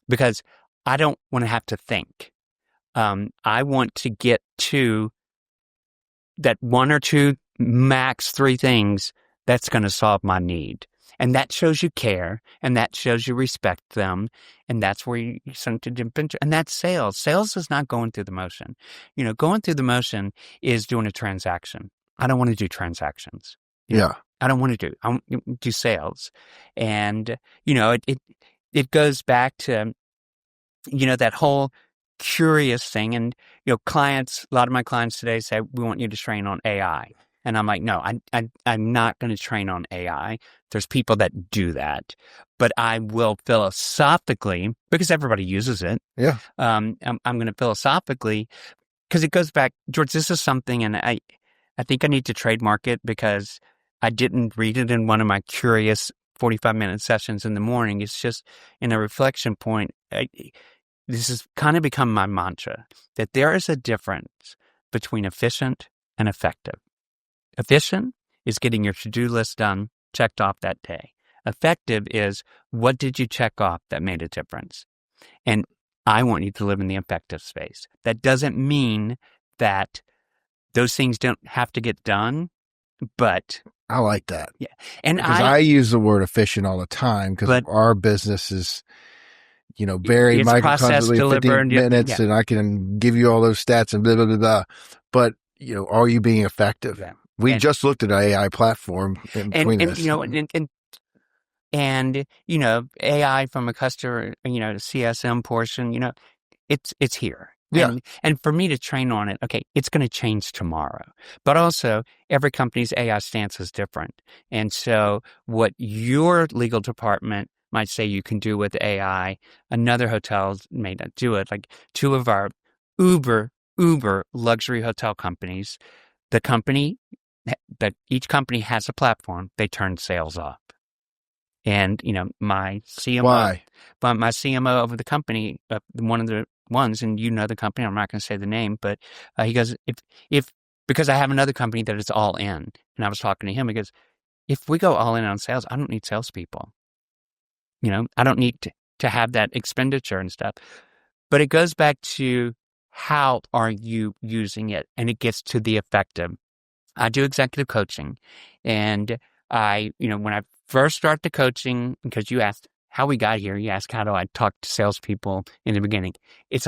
because I don't want to have to think. I want to get to that one or two, max three things that's going to solve my need. And that shows you care, and that shows you respect them, and that's where you start to jump into. And that's sales. Sales is not going through the motion. Going through the motion is doing a transaction. I don't want to do transactions. I don't want to do. I want to do sales, and it goes back to that whole curious thing. And clients, a lot of my clients today say, we want you to train on AI. And I'm like, no, I'm not going to train on AI. There's people that do that, but I will philosophically, because everybody uses it. Yeah. I'm going to philosophically, because it goes back, George, this is something, and I think I need to trademark it, because I didn't read it in one of my curious 45-minute sessions in the morning. It's just in a reflection point. This has kind of become my mantra, that there is a difference between efficient and effective. Efficient is getting your to-do list done, checked off that day. Effective is, what did you check off that made a difference? And I want you to live in the effective space. That doesn't mean that those things don't have to get done, but... I like that. Yeah. And because I use the word efficient all the time, because our business is... very microconstantly 15 minutes, and I can give you all those stats and blah, blah, blah, blah. But, are you being effective? Yeah. We just looked at an AI platform in between this. AI from a customer, CSM portion, it's here. Yeah. And for me to train on it, okay, it's going to change tomorrow. But also, every company's AI stance is different. And so what your legal department might say you can do with AI, another hotel may not do it. Like two of our uber luxury hotel companies, each company has a platform, they turn sales off. And, my CMO, why? But my CMO of the company, one of the ones, and the company, I'm not going to say the name, but he goes, if because I have another company that is all in. And I was talking to him because if we go all in on sales, I don't need salespeople. I don't need to have that expenditure and stuff. But it goes back to how are you using it? And it gets to the effective. I do executive coaching. And when I first started the coaching, because you asked how we got here, you asked how do I talk to salespeople in the beginning. It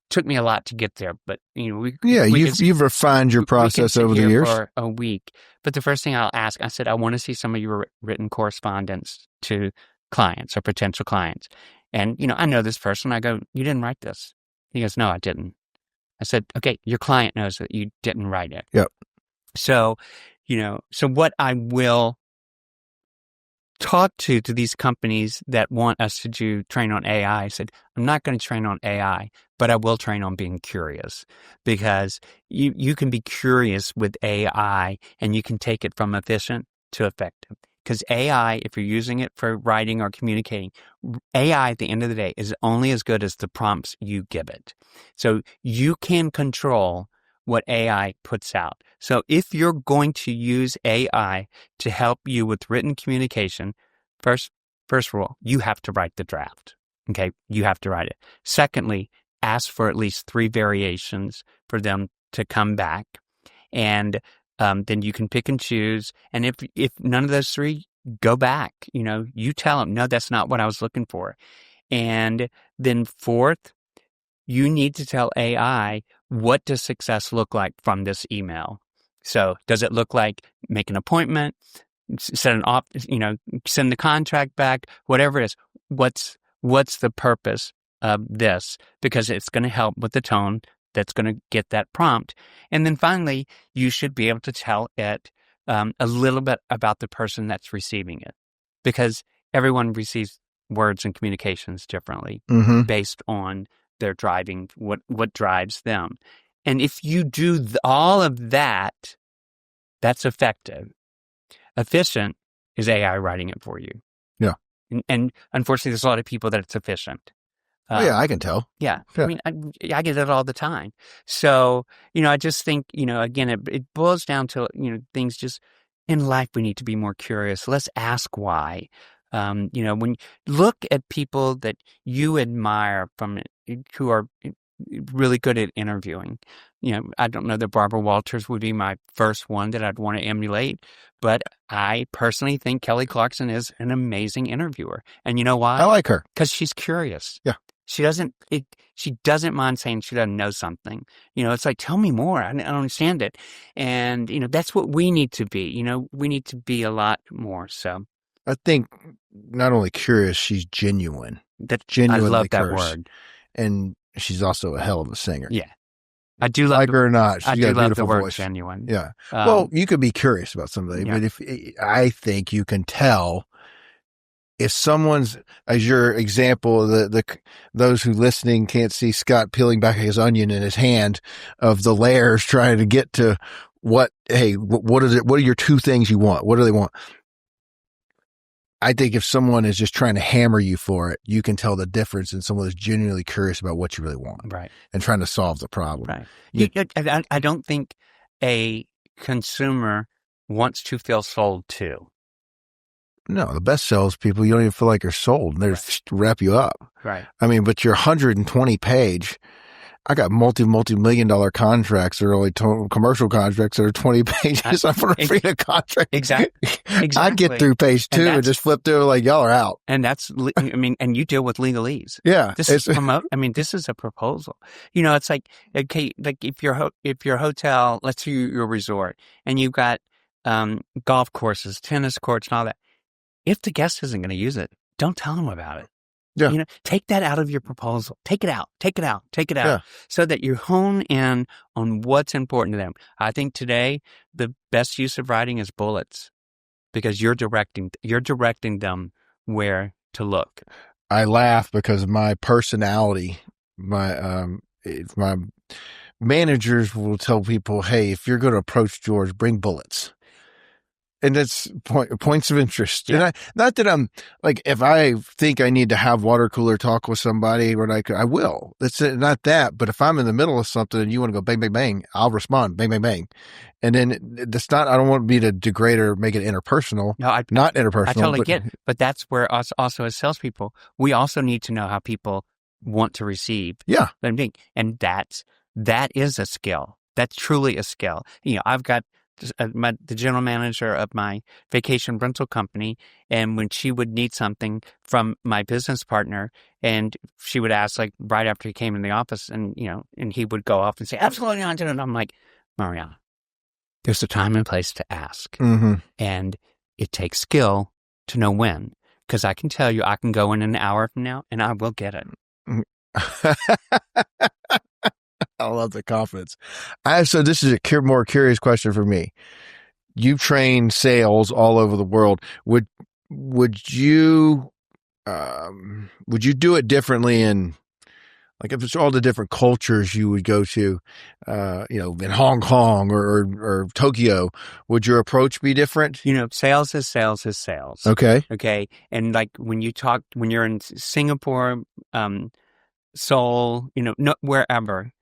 took me a lot to get there, but you've refined your process over the years for a week. But the first thing I'll ask, I said, I want to see some of your written correspondence to clients or potential clients. And, I know this person. I go, you didn't write this. He goes, no, I didn't. I said, okay, your client knows that you didn't write it. Yep. So, so what I will talk to these companies that want us to train on AI, I said, I'm not going to train on AI, but I will train on being curious, because you can be curious with AI and you can take it from efficient to effective. Because AI, if you're using it for writing or communicating, AI at the end of the day is only as good as the prompts you give it. So you can control what AI puts out. So if you're going to use AI to help you with written communication, first rule, you have to write the draft. Okay, you have to write it. Secondly, ask for at least 3 variations for them to come back. And then you can pick and choose. And if none of those 3, go back. You tell them, no, that's not what I was looking for. And then fourth, you need to tell AI, what does success look like from this email? So does it look like make an appointment, send the contract back, whatever it is? What's the purpose of this? Because it's going to help with the tone that's going to get that prompt. And then finally, you should be able to tell it a little bit about the person that's receiving it, because everyone receives words and communications differently based on their driving, what drives them. And if you do all of that, that's effective. Efficient is AI writing it for you. Yeah. And unfortunately, there's a lot of people that it's efficient. I can tell. Yeah. I mean, I get it all the time. So, I just think, again, it boils down to, things just in life, we need to be more curious. Let's ask why. When you look at people that you admire who are really good at interviewing, I don't know that Barbara Walters would be my first one that I'd want to emulate, but I personally think Kelly Clarkson is an amazing interviewer. And you know why? I like her. Because she's curious. Yeah. She doesn't mind saying she doesn't know something. It's like, tell me more. I don't understand it. And, that's what we need to be. We need to be a lot more. So I think not only curious, she's genuine. Genuinely I love that word. And she's also a hell of a singer. Yeah. I do love like her or not. She's got a beautiful the word voice. Genuine. Yeah. Well, you could be curious about somebody, but I think you can tell if someone's, as your example, those who listening can't see Scott peeling back his onion in his hand of the layers trying to get to what is it? What are your 2 things you want? What do they want? I think if someone is just trying to hammer you for it, you can tell the difference in someone who's genuinely curious about what you really want. Right. And trying to solve the problem. Right. I don't think a consumer wants to feel sold to. No, the best salespeople, you don't even feel like you're sold. They're just to wrap you up. Right. I mean, but your 120 page, I got multi-million dollar contracts or only commercial contracts that are 20 pages. I'm going to read a contract. Exactly. I get through page 2 and just flip through like, y'all are out. And that's, and you deal with legalese. Yeah. This is this is a proposal. It's like, okay, like if your hotel, let's say your resort, and you've got golf courses, tennis courts, and all that. If the guest isn't going to use it, don't tell them about it. Yeah. Take that out of your proposal. Take it out. Yeah. So that you hone in on what's important to them. I think today the best use of writing is bullets, because you're directing them where to look. I laugh because my personality, my managers will tell people, hey, if you're going to approach George, bring bullets. And that's points of interest. Yeah. And not that I'm like, if I think I need to have water cooler talk with somebody, I will. That's not that. But if I'm in the middle of something and you want to go bang, bang, bang, I'll respond bang, bang, bang. And then that's not, I don't want to be to degrade or make it interpersonal. No, not interpersonal. I totally get it. But that's where us also as salespeople, we also need to know how people want to receive. Yeah. And that is a skill. That's truly a skill. I've got the general manager of my vacation rental company, and when she would need something from my business partner, and she would ask, like, right after he came in the office, and he would go off and say, absolutely not. And I'm like, Mariana, there's a time and place to ask. Mm-hmm. And it takes skill to know when, because I can tell you, I can go in an hour from now and I will get it. I love the confidence. So this is a more curious question for me. You've trained sales all over the world. Would you do it differently in, like, if it's all the different cultures you would go to, in Hong Kong or Tokyo, would your approach be different? Sales is sales is sales. Okay. And like when you're in Singapore, Seoul, wherever,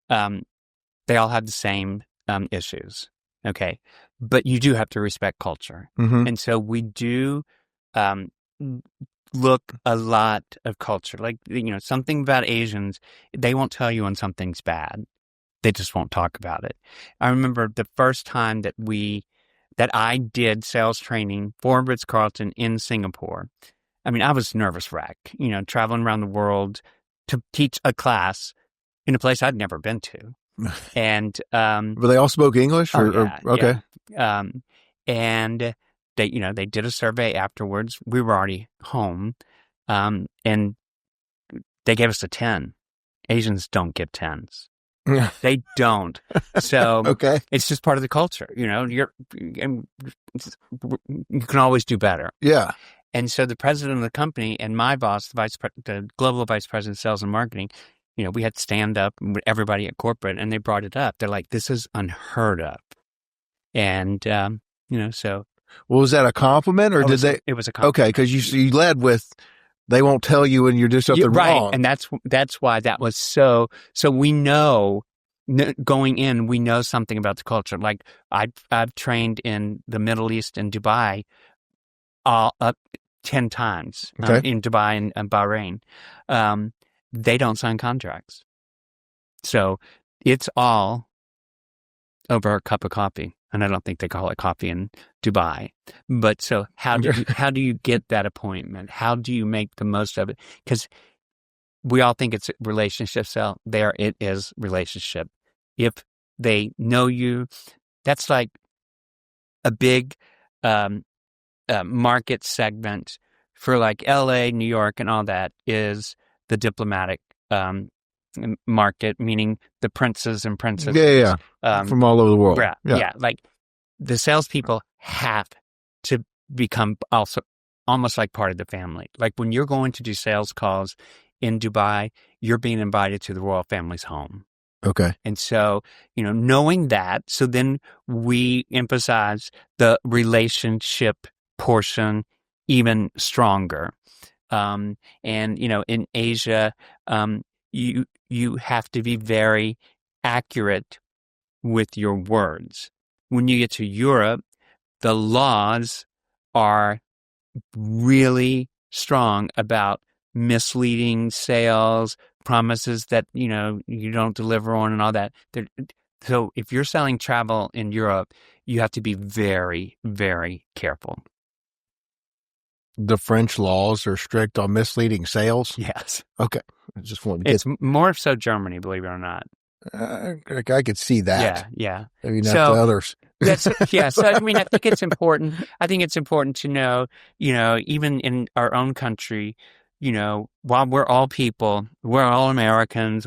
they all have the same issues. Okay. But you do have to respect culture. Mm-hmm. And so we do look a lot of culture. Like, something about Asians, they won't tell you when something's bad. They just won't talk about it. I remember the first time that I did sales training for Ritz-Carlton in Singapore. I mean, I was nervous wreck, traveling around the world to teach a class in a place I'd never been to. And but they all spoke English? Okay. Yeah. And they did a survey afterwards. We were already home, and they gave us a 10. Asians don't get 10s. They don't. So okay. It's just part of the culture. You can always do better. Yeah. And so the president of the company and my boss, the global vice president of sales and marketing, we had to stand up with everybody at corporate, and they brought it up. They're like, this is unheard of. And, so. Well, was that a compliment, or It was a compliment. Okay, because you led with, they won't tell you when you do something wrong. Right, and that's why that was so we know, going in, we know something about the culture. Like, I've trained in the Middle East and Dubai all up 10 times, in Dubai and Bahrain. They don't sign contracts. So it's all over a cup of coffee. And I don't think they call it coffee in Dubai. But so how do you get that appointment? How do you make the most of it? Because we all think it's a relationship sale. There it is, relationship. If they know you, that's like a big market segment for like LA, New York, and all that is the diplomatic market, meaning the princes and princesses. Yeah. From all over the world. Yeah. Like, the salespeople have to become also almost like part of the family. Like, when you're going to do sales calls in Dubai, you're being invited to the royal family's home. Okay. And so, knowing that, so then we emphasize the relationship portion even stronger. And, in Asia, you have to be very accurate with your words. When you get to Europe, the laws are really strong about misleading sales, promises that, you don't deliver on, and all that. So if you're selling travel in Europe, you have to be very, very careful. The French laws are strict on misleading sales? Yes. Okay. I just wanted to get... It's more so Germany, believe it or not. I could see that. Yeah. Maybe not the others. So I mean, I think it's important. I think it's important to know, even in our own country, while we're all people, we're all Americans,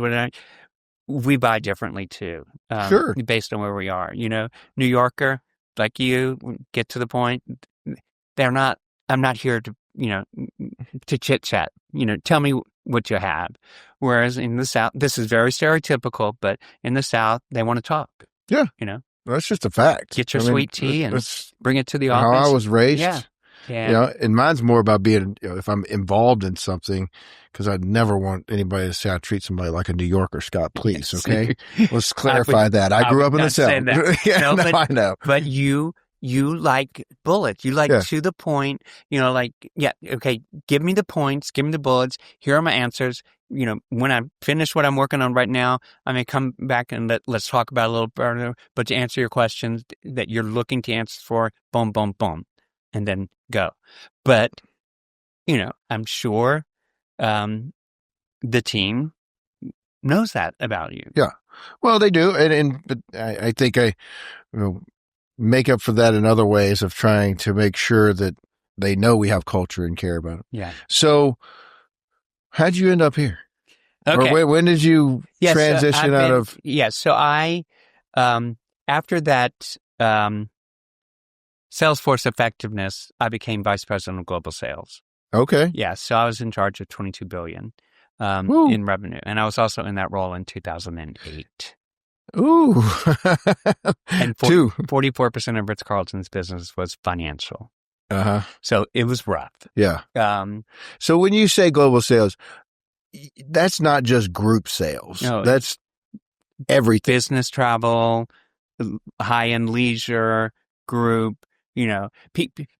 we buy differently too. Sure. Based on where we are. New Yorker, like you, get to the point. I'm not here to, to chit chat. Tell me what you have. Whereas in the South, this is very stereotypical, but in the South, they want to talk. Yeah. That's just a fact. Get your sweet tea and that's bring it to the how office. I was raised. Yeah. And mine's more about being, if I'm involved in something, because I'd never want anybody to say I treat somebody like a New Yorker, Scott, please. Yes. Okay. Let's clarify that. I grew up in the South. I know. But you like bullets. You like to the point, okay, give me the points, give me the bullets. Here are my answers. When I finish what I'm working on right now, I may come back and let's talk about it a little further. But to answer your questions that you're looking to answer for, boom, boom, boom, and then go. But, I'm sure the team knows that about you. Yeah. Well, they do. But I think I make up for that in other ways of trying to make sure that they know we have culture and care about it. Yeah. So how'd you end up here? Okay. Or when did you transition out of? Yeah. So I, after that, Salesforce effectiveness, I became vice president of global sales. Okay. Yeah. So I was in charge of $22 billion in revenue. And I was also in that role in 2008. Ooh. And 44% of Ritz-Carlton's business was financial. Uh-huh. So it was rough. Yeah. So when you say global sales, that's not just group sales. No, that's everything. Business travel, high-end leisure, group.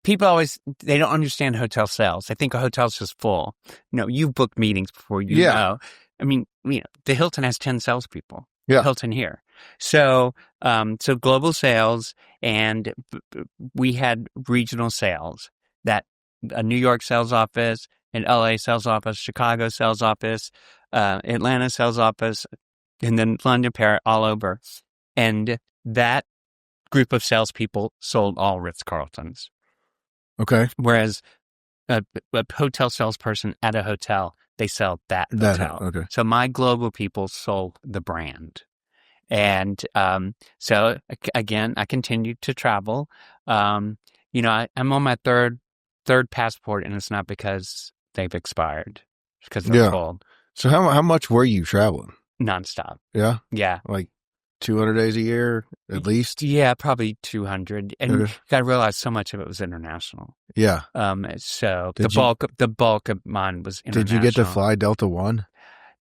People always, they don't understand hotel sales. They think a hotel's just full. No, you've booked meetings before you know. I mean, the Hilton has 10 salespeople. Yeah. Hilton here. So global sales, and we had regional sales, that a New York sales office, an LA sales office, Chicago sales office, Atlanta sales office, and then London, Paris, all over. And that group of salespeople sold all Ritz-Carltons. Okay. Whereas a hotel salesperson at a hotel, they sell that hotel. Okay. So my global people sold the brand. And so, again, I continued to travel. I'm on my third passport, and it's not because they've expired. It's because they're full. So how much were you traveling? Nonstop. Yeah? Yeah. Like 200 days a year at least? Yeah, probably 200. And you got to realize so much of it was international. Yeah. So the bulk of mine was international. Did you get to fly Delta One?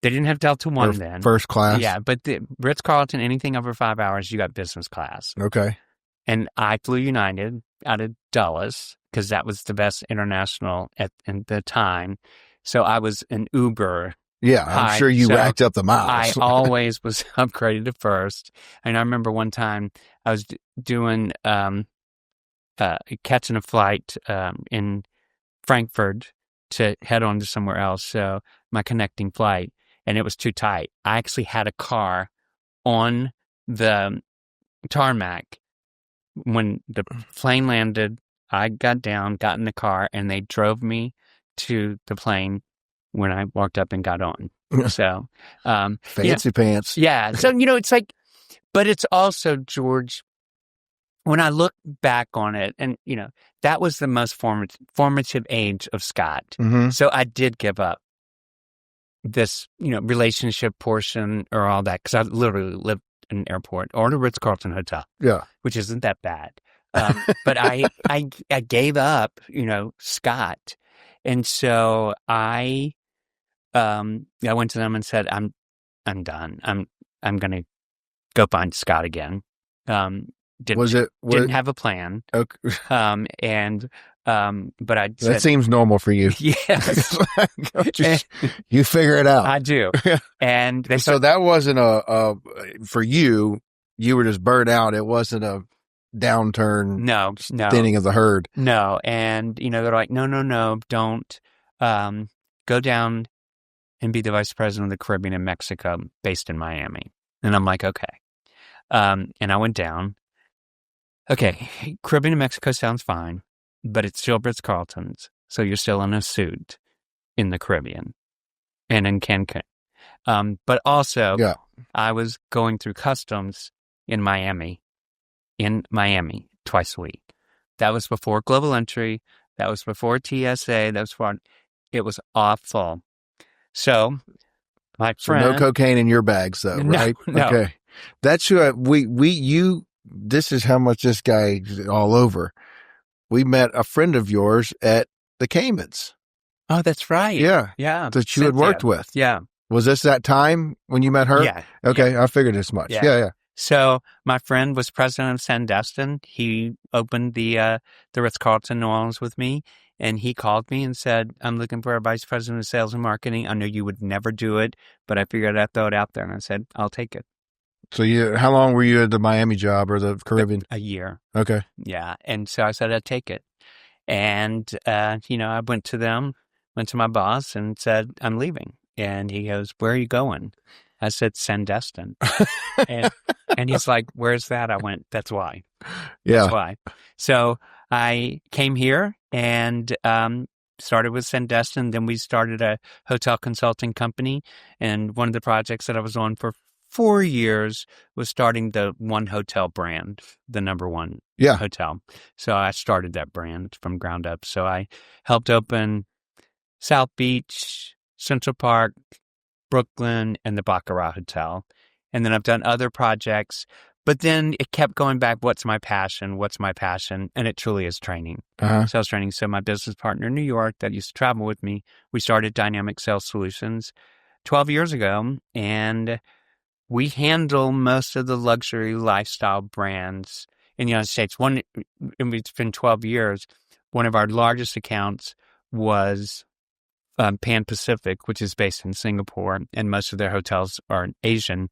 They didn't have Delta One then. First class? Yeah, but the Ritz-Carlton, anything over 5 hours, you got business class. Okay. And I flew United out of Dulles because that was the best international at the time. So I was an Uber. Yeah, I'm sure you racked up the miles. I always was upgraded to first. And I remember one time I was doing catching a flight in Frankfurt to head on to somewhere else. So my connecting flight, and it was too tight. I actually had a car on the tarmac. When the plane landed, I got down, got in the car, and they drove me to the plane when I walked up and got on. So, fancy pants. Yeah. So, it's like, but it's also, George, when I look back on it, and, that was the most formative age of Scott. Mm-hmm. So I did give up this, relationship portion or all that, because I literally lived in an airport or a Ritz-Carlton hotel. Yeah. Which isn't that bad. But I gave up, Scott. And so I went to them and said, I'm done. I'm going to go find Scott again. Didn't have a plan. Okay. But I said, that seems normal for you. Yes. You figure it out. I do. And so that wasn't for you. You were just burnt out. It wasn't a downturn. No. Thinning of the herd. No. And, they're like, no, don't go down and be the vice president of the Caribbean and Mexico based in Miami. And I'm like, okay. And I went down. Okay, Caribbean and Mexico sounds fine, but it's still Ritz-Carlton's. So you're still in a suit in the Caribbean and in Cancun. But also, I was going through customs in Miami twice a week. That was before global entry. That was before TSA. It was awful. So my friend. So no cocaine in your bags, though, right? No. Okay. That's who you this is how much this guy is all over. We met a friend of yours at the Caymans. Oh, that's right. Yeah. Yeah. That you had worked with. Yeah. Was this that time when you met her? Yeah. Okay. Yeah. I figured as much. Yeah. So my friend was president of Sandestin. He opened the Ritz-Carlton New Orleans with me, and he called me and said, I'm looking for a vice president of sales and marketing. I know you would never do it, but I figured I'd throw it out there. And I said, I'll take it. So how long were you at the Miami job or the Caribbean? A year. Okay. Yeah. And so I said, I'd take it. And, I went to my boss and said, I'm leaving. And he goes, where are you going? I said, Sandestin. and he's like, where's that? I went, that's why. Yeah. That's why. So I came here and started with Sandestin. Then we started a hotel consulting company. And one of the projects that I was on for 4 years was starting the One Hotel brand, the number one hotel. So I started that brand from ground up. So I helped open South Beach, Central Park, Brooklyn, and the Baccarat Hotel. And then I've done other projects, but then it kept going back. What's my passion? And it truly is training, sales training. So my business partner in New York that used to travel with me, we started Dynamic Sales Solutions 12 years ago, and we handle most of the luxury lifestyle brands in the United States. It's been 12 years. One of our largest accounts was Pan Pacific, which is based in Singapore, and most of their hotels are Asian.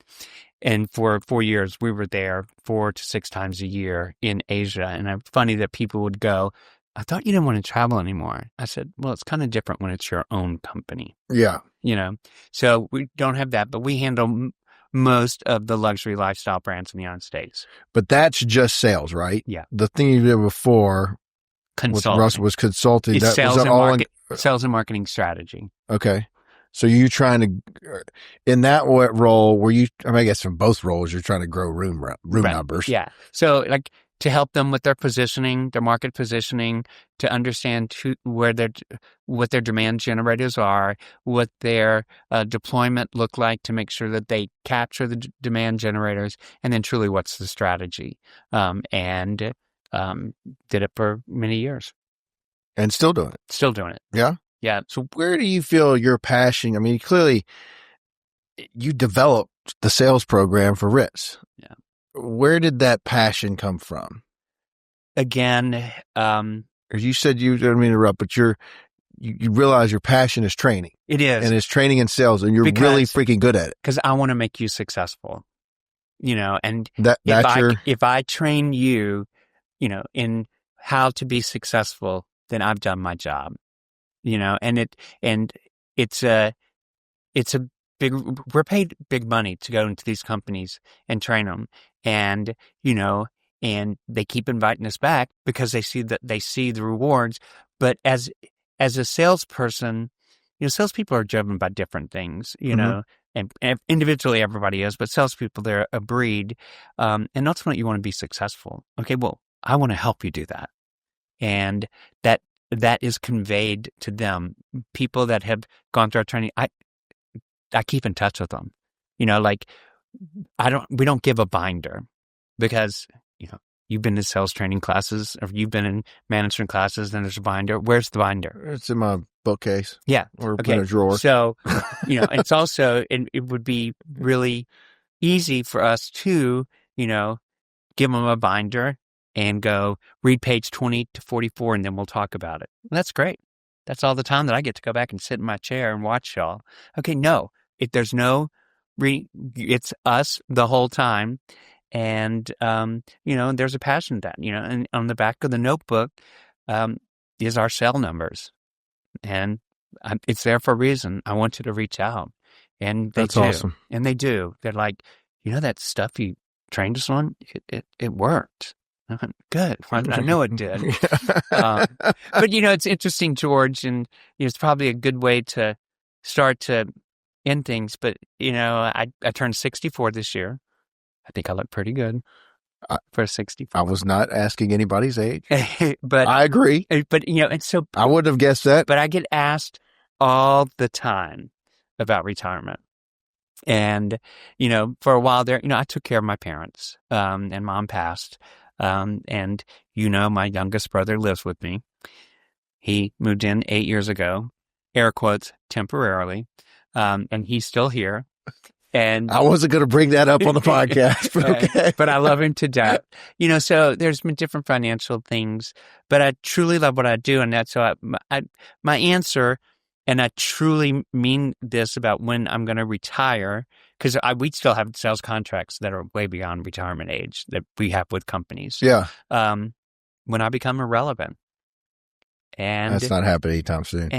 And for 4 years, we were there 4 to 6 times a year in Asia. And it's funny that people would go, I thought you didn't want to travel anymore. I said, well, it's kind of different when it's your own company. Yeah. So we don't have that, but we handle most of the luxury lifestyle brands in the United States. But that's just sales, right? Yeah. The thing you did before consulting. With Russell was consulting. It's sales and marketing strategy. Okay. So you trying to, in that role, were you, I guess from both roles, you're trying to grow room numbers. Yeah. So to help them with their positioning, their market positioning, to understand what their demand generators are, what their deployment look like to make sure that they capture the demand generators, and then truly what's the strategy. And did it for many years. And still doing it. Still doing it. Yeah? Yeah. So where do you feel your passion? I mean, clearly you developed the sales program for Ritz. Yeah. Where did that passion come from? Again, you said you didn't mean to interrupt, but you realize your passion is training. It is. And it's training and sales, and you're really freaking good at it. Because I want to make you successful. And if I train you, in how to be successful, then I've done my job. And it's a big, we're paid big money to go into these companies and train them. And, and they keep inviting us back because they see the rewards. But as a salesperson, salespeople are driven by different things, and individually everybody is, but salespeople, they're a breed. And ultimately you want to be successful. Okay, well, I want to help you do that. And that is conveyed to them. People that have gone through our training, I keep in touch with them. We don't give a binder because, you've been to sales training classes or you've been in management classes and there's a binder. Where's the binder? It's in my bookcase. Yeah. Or in a drawer. So, it's also, it would be really easy for us to, give them a binder and go read page 20 to 44 and then we'll talk about it. And that's great. That's all the time that I get to go back and sit in my chair and watch y'all. Okay, no. If there's no it's us the whole time. And, there's a passion to that, and on the back of the notebook is our cell numbers. And it's there for a reason. I want you to reach out. And that's awesome. And they do. They're like, that stuff you trained us on, it worked. Good. I know it did. But, it's interesting, George, and it's probably a good way to start to end things. But, I turned 64 this year. I think I look pretty good for 64. I was not asking anybody's age. But I agree. But, and so I would have guessed that. But I get asked all the time about retirement. And, for a while there, I took care of my parents, and mom passed. And, my youngest brother lives with me. He moved in 8 years ago, air quotes, temporarily. And he's still here. And I wasn't going to bring that up on the podcast, but okay. But I love him to death. So there's been different financial things, but I truly love what I do. And that's so my answer, and I truly mean this about when I'm going to retire, because we still have sales contracts that are way beyond retirement age that we have with companies. Yeah. When I become irrelevant. And that's not happening anytime soon.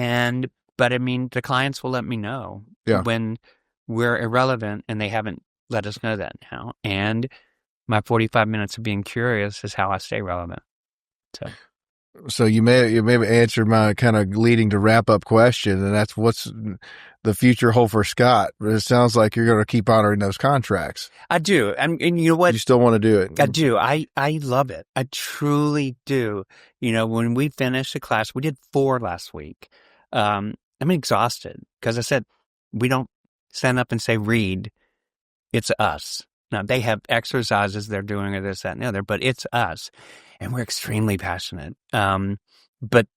But the clients will let me know when we're irrelevant, and they haven't let us know that now. And my 45 minutes of being curious is how I stay relevant. So you may answered my kind of leading to wrap up question, and that's what's the future hold for Scott. But it sounds like you're going to keep honoring those contracts. I do. And you know what? You still want to do it. I do. I love it. I truly do. When we finished the class, we did 4 last week. I'm exhausted because I said, we don't stand up and say, read. It's us. Now, they have exercises they're doing or this, that, and the other, but it's us. And we're extremely passionate. But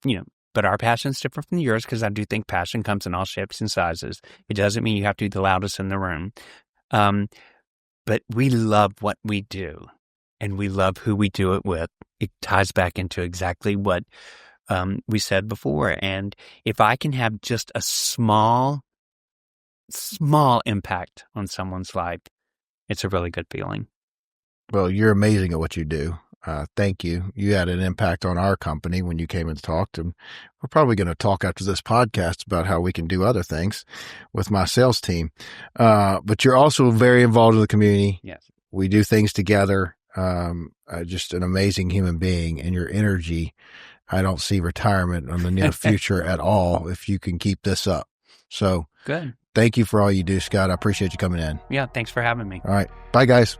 our passion's different from yours, because I do think passion comes in all shapes and sizes. It doesn't mean you have to be the loudest in the room. But we love what we do, and we love who we do it with. It ties back into exactly what we said before. And if I can have just a small impact on someone's life, it's a really good feeling. Well, you're amazing at what you do. Thank you. You had an impact on our company when you came and talked. And we're probably going to talk after this podcast about how we can do other things with my sales team. But you're also very involved in the community. Yes. We do things together. Just an amazing human being, and your energy. I don't see retirement in the near future at all if you can keep this up. So good. Thank you for all you do, Scott. I appreciate you coming in. Yeah. Thanks for having me. All right. Bye, guys.